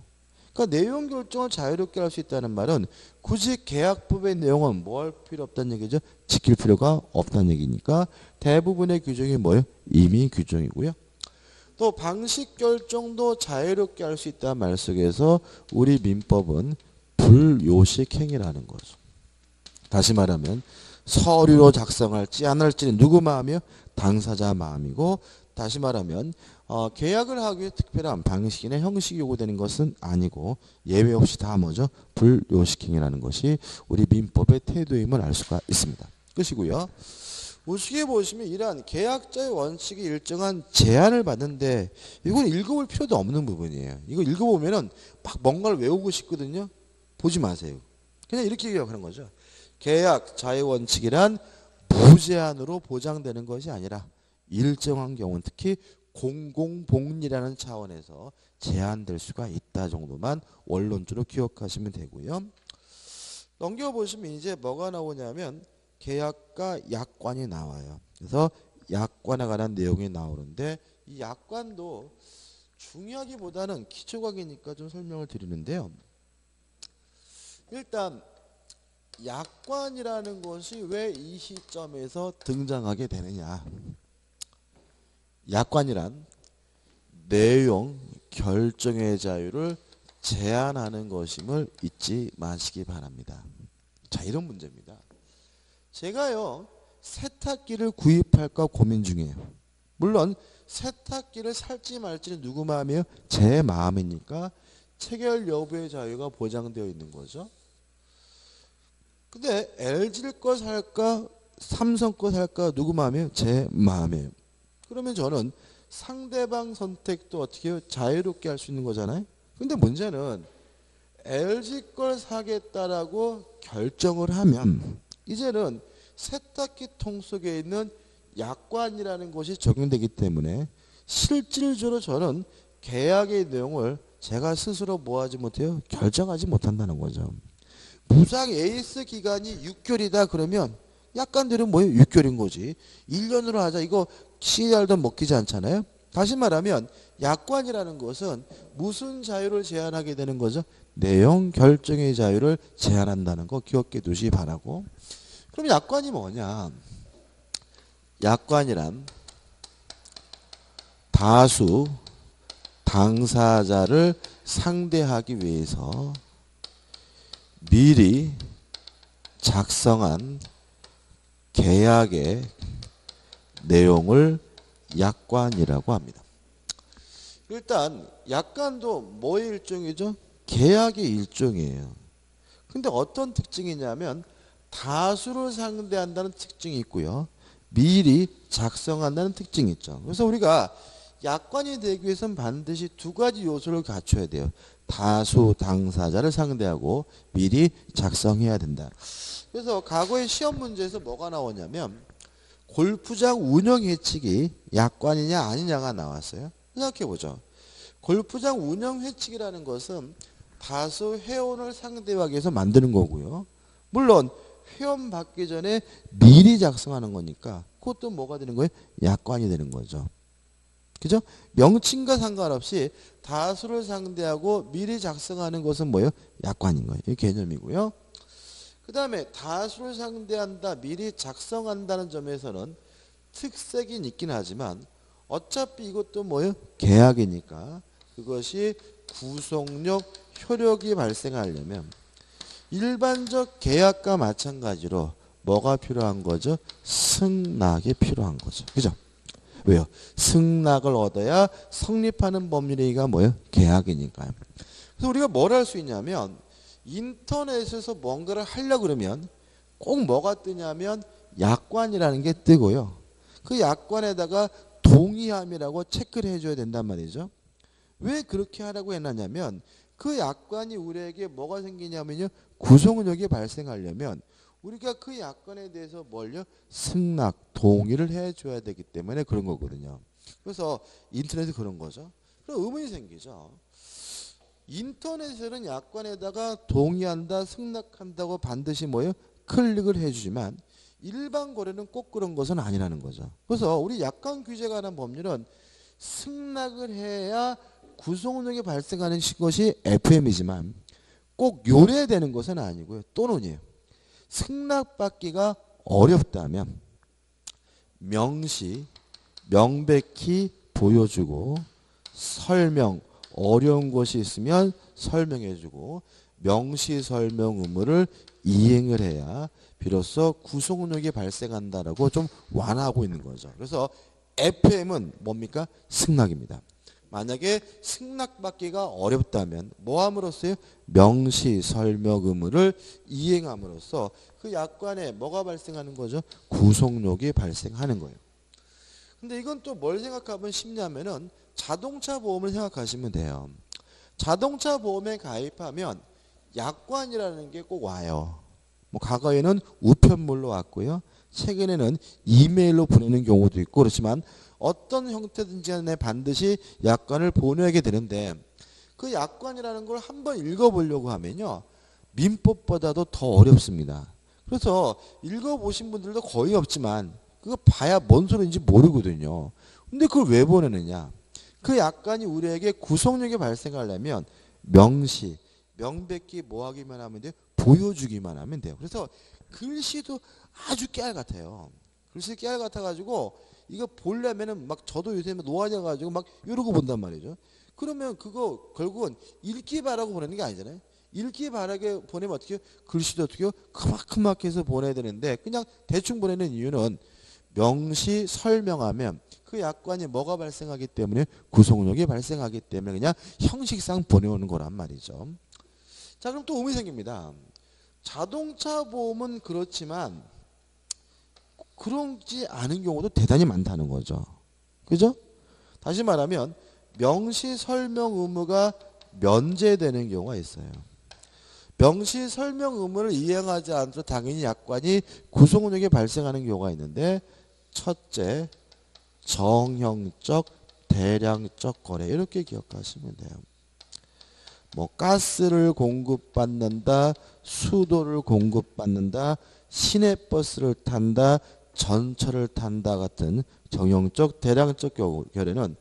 그러니까 내용 결정을 자유롭게 할 수 있다는 말은 굳이 계약법의 내용은 뭐 할 필요 없다는 얘기죠? 지킬 필요가 없다는 얘기니까 대부분의 규정이 뭐예요? 임의 규정이고요. 또 방식 결정도 자유롭게 할 수 있다는 말 속에서 우리 민법은 불요식행위라는 거죠. 다시 말하면 서류로 작성할지 안 할지는 누구 마음이요? 당사자 마음이고 다시 말하면 계약을 하기 위해 특별한 방식이나 형식이 요구되는 것은 아니고 예외 없이 다 뭐죠? 불요식행위라는 것이 우리 민법의 태도임을 알 수가 있습니다. 끝이고요. 우측에 보시면 이러한 계약자의 원칙이 일정한 제한을 받는데 이건 읽어볼 필요도 없는 부분이에요. 이거 읽어보면은 막 뭔가를 외우고 싶거든요. 보지 마세요. 그냥 이렇게 기억하는 거죠. 계약 자유 원칙이란 무제한으로 보장되는 것이 아니라 일정한 경우는 특히 공공복리라는 차원에서 제한될 수가 있다 정도만 원론적으로 기억하시면 되고요. 넘겨보시면 이제 뭐가 나오냐면 계약과 약관이 나와요. 그래서 약관에 관한 내용이 나오는데 이 약관도 중요하기보다는 기초각이니까 좀 설명을 드리는데요. 일단 약관이라는 것이 왜 이 시점에서 등장하게 되느냐. 약관이란 내용 결정의 자유를 제한하는 것임을 잊지 마시기 바랍니다. 자, 이런 문제입니다. 제가요 세탁기를 구입할까 고민 중이에요. 물론 세탁기를 살지 말지는 누구 마음이에요? 제 마음이니까 체결 여부의 자유가 보장되어 있는 거죠. 근데 LG 거 살까 삼성 거 살까 누구 마음이에요? 제 마음이에요. 그러면 저는 상대방 선택도 어떻게 해요? 자유롭게 할 수 있는 거잖아요. 근데 문제는 LG 걸 사겠다라고 결정을 하면 이제는 세탁기 통 속에 있는 약관이라는 것이 적용되기 때문에 실질적으로 저는 계약의 내용을 제가 스스로 뭐하지 못해요? 결정하지 못한다는 거죠. 무상 에이스 기간이 6개월이다 그러면 약관들은 뭐예요? 6개월인 거지. 1년으로 하자 이거 CR도 먹히지 않잖아요. 다시 말하면 약관이라는 것은 무슨 자유를 제한하게 되는 거죠? 내용 결정의 자유를 제한한다는 거 기억해 두시기 바라고. 그럼 약관이 뭐냐? 약관이란 다수 당사자를 상대하기 위해서 미리 작성한 계약의 내용을 약관이라고 합니다. 일단 약관도 뭐의 일종이죠? 계약의 일종이에요. 근데 어떤 특징이냐면 다수를 상대한다는 특징이 있고요. 미리 작성한다는 특징이 있죠. 그래서 우리가 약관이 되기 위해서는 반드시 두 가지 요소를 갖춰야 돼요. 다수 당사자를 상대하고 미리 작성해야 된다. 그래서 과거의 시험 문제에서 뭐가 나오냐면 골프장 운영 회칙이 약관이냐 아니냐가 나왔어요. 생각해보죠. 골프장 운영 회칙이라는 것은 다수 회원을 상대하기 위해서 만드는 거고요. 물론 회원 받기 전에 미리 작성하는 거니까 그것도 뭐가 되는 거예요? 약관이 되는 거죠. 그죠? 명칭과 상관없이 다수를 상대하고 미리 작성하는 것은 뭐예요? 약관인 거예요. 이 개념이고요. 그 다음에 다수를 상대한다, 미리 작성한다는 점에서는 특색이 있긴 하지만 어차피 이것도 뭐예요? 계약이니까 그것이 구속력, 효력이 발생하려면 일반적 계약과 마찬가지로 뭐가 필요한 거죠? 승낙이 필요한 거죠. 그죠? 왜요? 승낙을 얻어야 성립하는 법률행위가 뭐예요? 계약이니까요. 그래서 우리가 뭘 할 수 있냐면 인터넷에서 뭔가를 하려고 그러면 꼭 뭐가 뜨냐면 약관이라는 게 뜨고요. 그 약관에다가 동의함이라고 체크를 해줘야 된단 말이죠. 왜 그렇게 하라고 해놨냐면 그 약관이 우리에게 뭐가 생기냐면요. 구속력이 발생하려면 우리가 그 약관에 대해서 뭘요? 승낙, 동의를 해줘야 되기 때문에 그런 거거든요. 그래서 인터넷에 그런 거죠. 그럼 의문이 생기죠. 인터넷에는 약관에다가 동의한다, 승낙한다고 반드시 뭐예요? 클릭을 해주지만 일반 거래는 꼭 그런 것은 아니라는 거죠. 그래서 우리 약관 규제가 하는 법률은 승낙을 해야 구속력이 발생하는 것이 FM이지만 꼭 요래되는 것은 아니고요. 또는요. 승낙받기가 어렵다면 명시, 명백히 보여주고 설명, 어려운 것이 있으면 설명해주고 명시 설명 의무를 이행을 해야 비로소 구속력이 발생한다라고 좀 완화하고 있는 거죠. 그래서 FM은 뭡니까? 승낙입니다. 만약에 승낙받기가 어렵다면 뭐함으로써요? 명시 설명 의무를 이행함으로써 그 약관에 뭐가 발생하는 거죠? 구속력이 발생하는 거예요. 근데 이건 또 뭘 생각하면 쉽냐면은 자동차 보험을 생각하시면 돼요. 자동차 보험에 가입하면 약관이라는 게 꼭 와요. 뭐 과거에는 우편물로 왔고요. 최근에는 이메일로 보내는 경우도 있고 그렇지만 어떤 형태든지 간에 반드시 약관을 보내게 되는데 그 약관이라는 걸 한번 읽어보려고 하면요. 민법보다도 더 어렵습니다. 그래서 읽어보신 분들도 거의 없지만 그거 봐야 뭔 소리인지 모르거든요. 근데 그걸 왜 보내느냐. 그 약관이 우리에게 구속력이 발생하려면 명시, 명백히 뭐 하기만 하면 돼요? 보여주기만 하면 돼요. 그래서 글씨도 아주 깨알 같아요. 글씨 깨알 같아가지고 이거 보려면은 막 저도 요새 노안이어가지고 막 이러고 본단 말이죠. 그러면 그거 결국은 읽기 바라고 보내는 게 아니잖아요. 읽기 바라게 보내면 어떻게 해요? 글씨도 어떻게 해요? 크막크막 해서 보내야 되는데 그냥 대충 보내는 이유는 명시 설명하면 그 약관이 뭐가 발생하기 때문에 구속력이 발생하기 때문에 그냥 형식상 보내오는 거란 말이죠. 자, 그럼 또 의문이 생깁니다. 자동차 보험은 그렇지만 그렇지 않은 경우도 대단히 많다는 거죠. 그죠? 다시 말하면 명시 설명 의무가 면제되는 경우가 있어요. 명시 설명 의무를 이행하지 않도록 당연히 약관이 구속력이 발생하는 경우가 있는데 첫째, 정형적, 대량적 거래 이렇게 기억하시면 돼요. 뭐 가스를 공급받는다, 수도를 공급받는다, 시내버스를 탄다, 전철을 탄다 같은 정형적, 대량적 거래는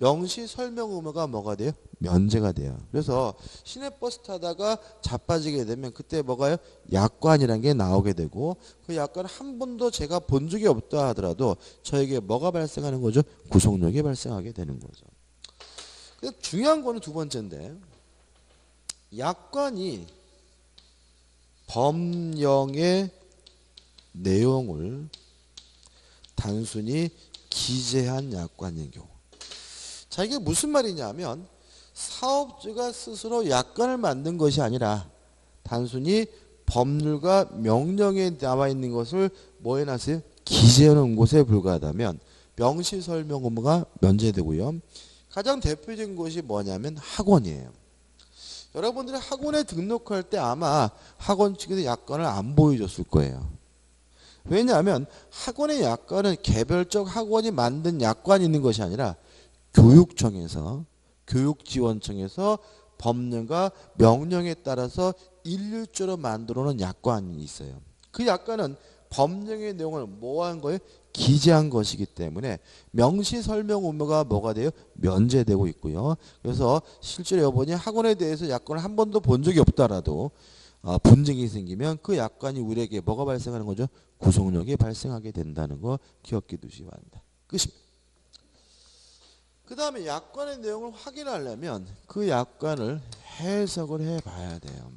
명시 설명 의무가 뭐가 돼요? 면제가 돼요. 그래서 시내버스 타다가 자빠지게 되면 그때 뭐가요? 약관이라는 게 나오게 되고 그 약관 한 번도 제가 본 적이 없다 하더라도 저에게 뭐가 발생하는 거죠? 구속력이 발생하게 되는 거죠. 그래서 중요한 거는 두 번째인데 약관이 법령의 내용을 단순히 기재한 약관인 경우. 자, 이게 무슨 말이냐면 사업주가 스스로 약관을 만든 것이 아니라 단순히 법률과 명령에 나와 있는 것을 뭐 해놨어요? 기재해 놓은 것에 불과하다면 명시설명 의무가 면제되고요. 가장 대표적인 것이 뭐냐면 학원이에요. 여러분들이 학원에 등록할 때 아마 학원 측에서 약관을 안 보여줬을 거예요. 왜냐하면 학원의 약관은 개별적 학원이 만든 약관이 있는 것이 아니라 교육청에서 교육지원청에서 법령과 명령에 따라서 일률적으로 만들어 놓은 약관이 있어요. 그 약관은 법령의 내용을 뭐 한 거예요? 기재한 것이기 때문에 명시 설명 의무가 뭐가 돼요? 면제되고 있고요. 그래서 실제로 여러분이 학원에 대해서 약관을 한 번도 본 적이 없다라도 분쟁이 생기면 그 약관이 우리에게 뭐가 발생하는 거죠? 구속력이 발생하게 된다는 거 기억해 두시기 바랍니다. 끝입니다. 그 다음에 약관의 내용을 확인하려면 그 약관을 해석을 해봐야 돼요.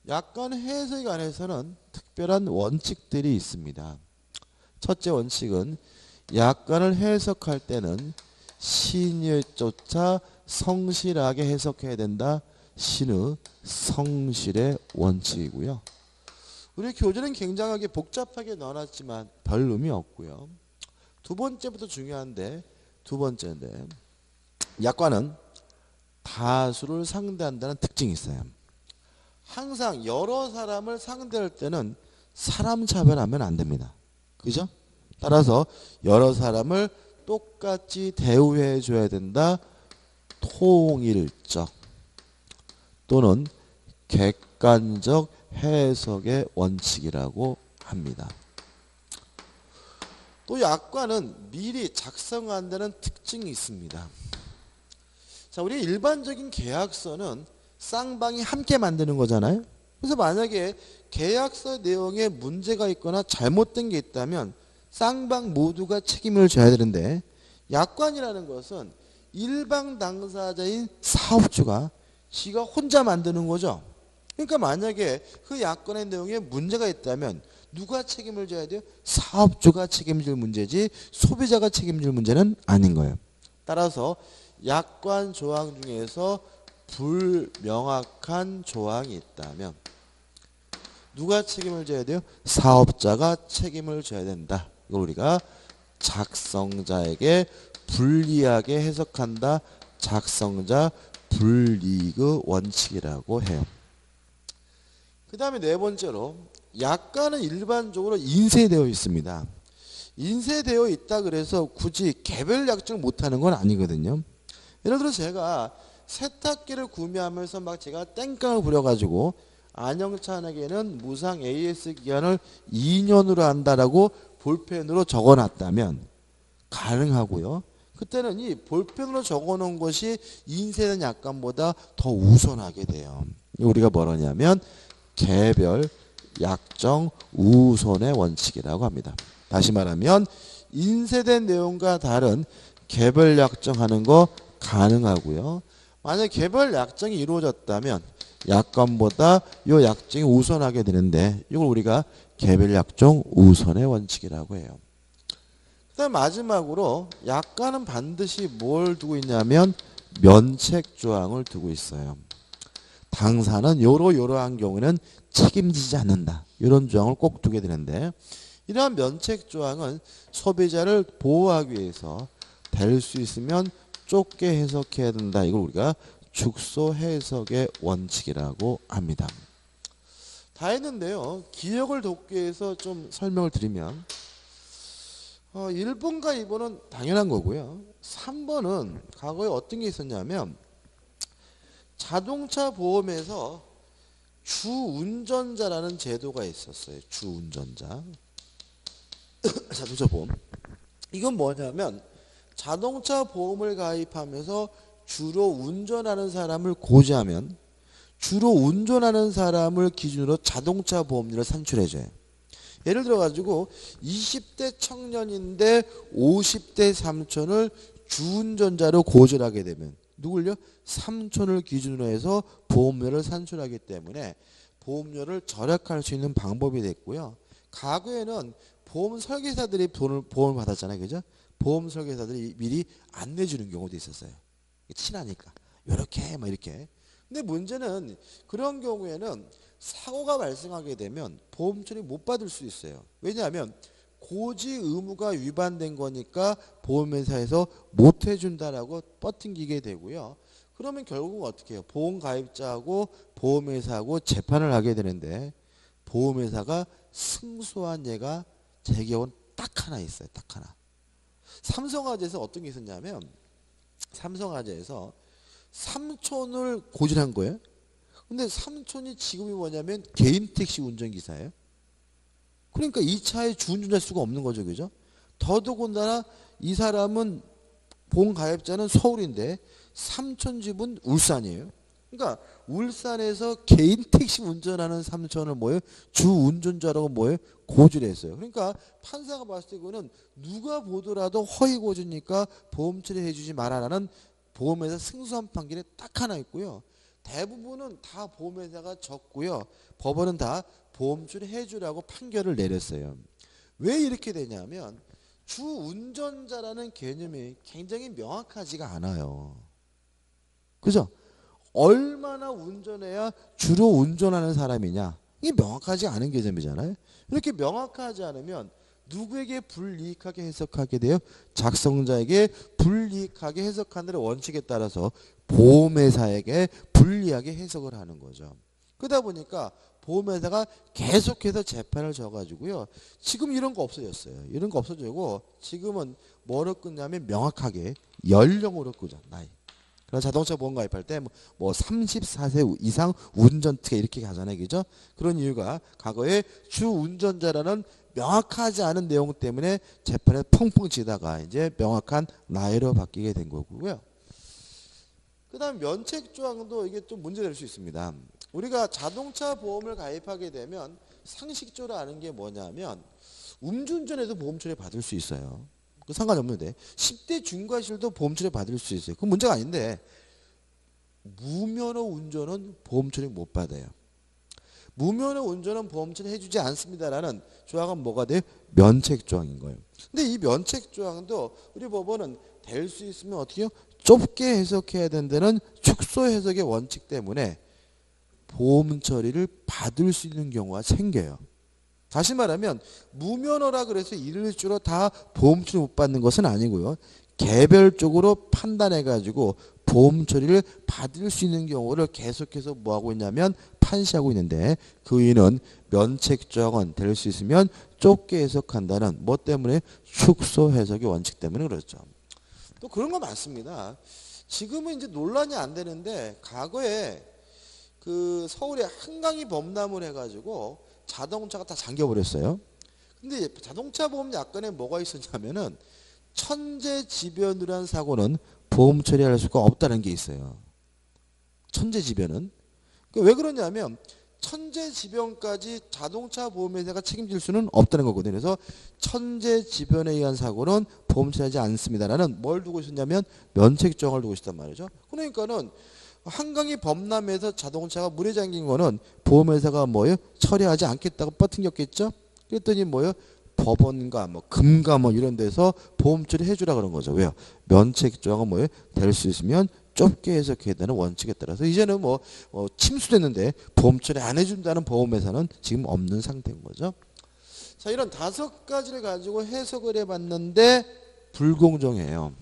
약관 해석에 관해서는 특별한 원칙들이 있습니다. 첫째 원칙은 약관을 해석할 때는 신의에 쫓아 성실하게 해석해야 된다. 신의 성실의 원칙이고요. 우리 교재는 굉장하게 복잡하게 넣어놨지만 별 의미 없고요. 두 번째부터 중요한데 두 번째인데 약관은 다수를 상대한다는 특징이 있어요. 항상 여러 사람을 상대할 때는 사람 차별하면 안 됩니다. 그죠? 따라서 여러 사람을 똑같이 대우해 줘야 된다. 통일적 또는 객관적 해석의 원칙이라고 합니다. 또 약관은 미리 작성한다는 특징이 있습니다. 자, 우리 일반적인 계약서는 쌍방이 함께 만드는 거잖아요. 그래서 만약에 계약서 내용에 문제가 있거나 잘못된 게 있다면 쌍방 모두가 책임을 져야 되는데 약관이라는 것은 일방 당사자인 사업주가 지가 혼자 만드는 거죠. 그러니까 만약에 그 약관의 내용에 문제가 있다면 누가 책임을 져야 돼요? 사업주가 책임질 문제지 소비자가 책임질 문제는 아닌 거예요. 따라서 약관 조항 중에서 불명확한 조항이 있다면 누가 책임을 져야 돼요? 사업자가 책임을 져야 된다. 이걸 우리가 작성자에게 불리하게 해석한다. 작성자 불이익의 원칙이라고 해요. 그 다음에 네 번째로 약관은 일반적으로 인쇄되어 있습니다. 인쇄되어 있다 그래서 굳이 개별 약정을 못하는 건 아니거든요. 예를 들어 제가 세탁기를 구매하면서 막 제가 땡깡을 부려가지고 안영찬에게는 무상 AS 기간을 2년으로 한다라고 볼펜으로 적어놨다면 가능하고요. 그때는 이 볼펜으로 적어놓은 것이 인쇄된 약관보다 더 우선하게 돼요. 우리가 뭐라냐면 개별 약정 우선의 원칙이라고 합니다. 다시 말하면 인쇄된 내용과 다른 개별 약정하는 거 가능하고요. 만약 개별 약정이 이루어졌다면 약관보다 이 약정이 우선하게 되는데 이걸 우리가 개별 약정 우선의 원칙이라고 해요. 그다음 마지막으로 약관은 반드시 뭘 두고 있냐면 면책 조항을 두고 있어요. 당사는 요러한 경우에는 책임지지 않는다. 이런 조항을 꼭 두게 되는데 이러한 면책 조항은 소비자를 보호하기 위해서 될 수 있으면 좁게 해석해야 된다. 이걸 우리가 축소 해석의 원칙이라고 합니다. 다 했는데요. 기억을 돕기 위해서 좀 설명을 드리면 1번과 2번은 당연한 거고요. 3번은 과거에 어떤 게 있었냐면 자동차 보험에서 주운전자라는 제도가 있었어요. 주운전자. 자동차 보험. 이건 뭐냐면 자동차 보험을 가입하면서 주로 운전하는 사람을 고지하면 주로 운전하는 사람을 기준으로 자동차 보험료를 산출해줘요. 예를 들어 가지고 20대 청년인데 50대 삼촌을 주운전자로 고지를 하게 되면 누굴요? 삼촌을 기준으로 해서 보험료를 산출하기 때문에 보험료를 절약할 수 있는 방법이 됐고요. 과거에는 보험 설계사들이 보험을 받았잖아요. 그죠? 보험 설계사들이 미리 안 내주는 경우도 있었어요. 친하니까. 요렇게 막 이렇게. 근데 문제는 그런 경우에는 사고가 발생하게 되면 보험 처리 못 받을 수 있어요. 왜냐하면 고지 의무가 위반된 거니까 보험회사에서 못 해준다라고 뻗팅기게 되고요. 그러면 결국 어떻게 해요? 보험 가입자하고 보험회사하고 재판을 하게 되는데 보험회사가 승소한 예가 제 기억은 딱 하나 있어요. 딱 하나. 삼성화재에서 어떤 게 있었냐면 삼성화재에서 삼촌을 고지한 거예요. 근데 삼촌이 직업이 뭐냐면 개인 택시 운전기사예요. 그러니까 이 차에 주운전할 수가 없는 거죠. 그죠? 더더군다나 이 사람은 보험 가입자는 서울인데 삼촌 집은 울산이에요. 그러니까 울산에서 개인 택시 운전하는 삼촌을 뭐예요? 주운전자라고 뭐예요? 고지를 했어요. 그러니까 판사가 봤을 때 이거는 누가 보더라도 허위 고지니까 보험 처리해 주지 마라라는 보험회사 승소한 판결이 딱 하나 있고요. 대부분은 다 보험회사가 졌고요. 법원은 다 보험 처리해 주라고 판결을 내렸어요. 왜 이렇게 되냐면 주운전자라는 개념이 굉장히 명확하지가 않아요. 그죠? 얼마나 운전해야 주로 운전하는 사람이냐? 이게 명확하지 않은 개념이잖아요. 이렇게 명확하지 않으면 누구에게 불이익하게 해석하게 돼요? 작성자에게 불이익하게 해석하는 원칙에 따라서 보험회사에게 불리하게 해석을 하는 거죠. 그러다 보니까 보험회사가 계속해서 재판을 져가지고요. 지금 이런 거 없어졌어요. 이런 거 없어지고 지금은 뭐로 끊냐면 명확하게 연령으로 끄죠. 나이. 그런 자동차 보험 가입할 때 뭐 34세 이상 운전특혜 이렇게 가잖아요. 그죠? 그런 이유가 과거에 주운전자라는 명확하지 않은 내용 때문에 재판에 펑펑 치다가 이제 명확한 나이로 바뀌게 된 거고요. 그 다음 면책조항도 이게 좀 문제될 수 있습니다. 우리가 자동차 보험을 가입하게 되면 상식적으로 아는 게 뭐냐면 음주운전에도 보험 처리 받을 수 있어요. 그 상관없는데 10대 중과실도 보험 처리 받을 수 있어요. 그건 문제가 아닌데 무면허 운전은 보험 처리 못 받아요. 무면허 운전은 보험 처리 해주지 않습니다라는 조항은 뭐가 돼요? 면책조항인 거예요. 근데 이 면책조항도 우리 법원은 될 수 있으면 어떻게 해요? 좁게 해석해야 된다는 축소 해석의 원칙 때문에 보험 처리를 받을 수 있는 경우가 생겨요. 다시 말하면 무면허라 그래서 일률적으로 다 보험 처리 못 받는 것은 아니고요. 개별적으로 판단해 가지고 보험 처리를 받을 수 있는 경우를 계속해서 뭐 하고 있냐면 판시하고 있는데 그 이유는 면책조항은 될 수 있으면 좁게 해석한다는 뭐 때문에 축소 해석의 원칙 때문에 그렇죠. 또 그런 거 많습니다. 지금은 이제 논란이 안 되는데 과거에 그 서울에 한강이 범람을 해가지고 자동차가 다 잠겨버렸어요. 근데 자동차 보험 약관에 뭐가 있었냐면은 천재지변이라는 사고는 보험 처리할 수가 없다는 게 있어요. 천재지변은. 왜 그러냐면 천재지변까지 자동차 보험회사가 책임질 수는 없다는 거거든요. 그래서 천재지변에 의한 사고는 보험 처리하지 않습니다라는 뭘 두고 있었냐면 면책조항을 두고 있었단 말이죠. 그러니까는 한강이 범람해서 자동차가 물에 잠긴 거는 보험회사가 뭐예요? 처리하지 않겠다고 뻗팅겼겠죠? 그랬더니 뭐예요? 법원과 뭐 금감 뭐 이런 데서 보험 처리 해주라 그런 거죠. 왜요? 면책조항은 뭐예요? 될 수 있으면 좁게 해석해야 되는 원칙에 따라서 이제는 뭐 침수됐는데 보험 처리 안 해준다는 보험회사는 지금 없는 상태인 거죠. 자, 이런 5가지를 가지고 해석을 해봤는데 불공정해요.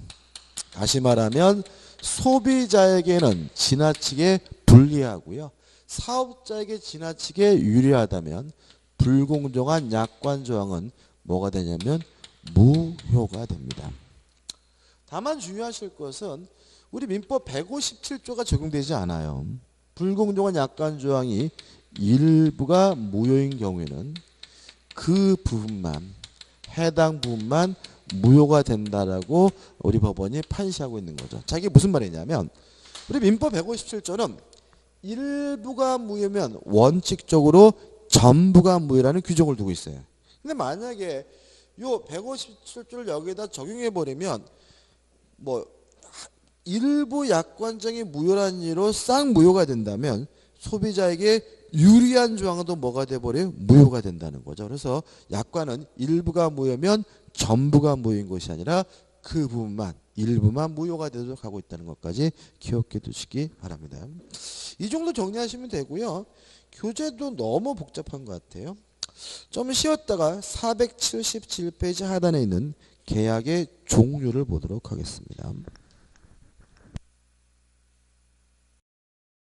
다시 말하면 소비자에게는 지나치게 불리하고요. 사업자에게 지나치게 유리하다면 불공정한 약관 조항은 뭐가 되냐면 무효가 됩니다. 다만 주의하실 것은 우리 민법 157조가 적용되지 않아요. 불공정한 약관 조항이 일부가 무효인 경우에는 그 부분만 해당 부분만 무효가 된다라고 우리 법원이 판시하고 있는 거죠. 자, 이게 무슨 말이냐면 우리 민법 157조는 일부가 무효면 원칙적으로 전부가 무효라는 규정을 두고 있어요. 근데 만약에 요 157조를 여기에다 적용해 버리면 뭐 일부 약관정이 무효라는 이유로 싹 무효가 된다면 소비자에게 유리한 조항도 뭐가 돼버려요? 무효가 된다는 거죠. 그래서 약관은 일부가 무효면 전부가 무효인 것이 아니라 그 부분만 일부만 무효가 되도록 하고 있다는 것까지 기억해 두시기 바랍니다. 이 정도 정리하시면 되고요. 교재도 너무 복잡한 것 같아요. 좀 쉬었다가 477페이지 하단에 있는 계약의 종류를 보도록 하겠습니다.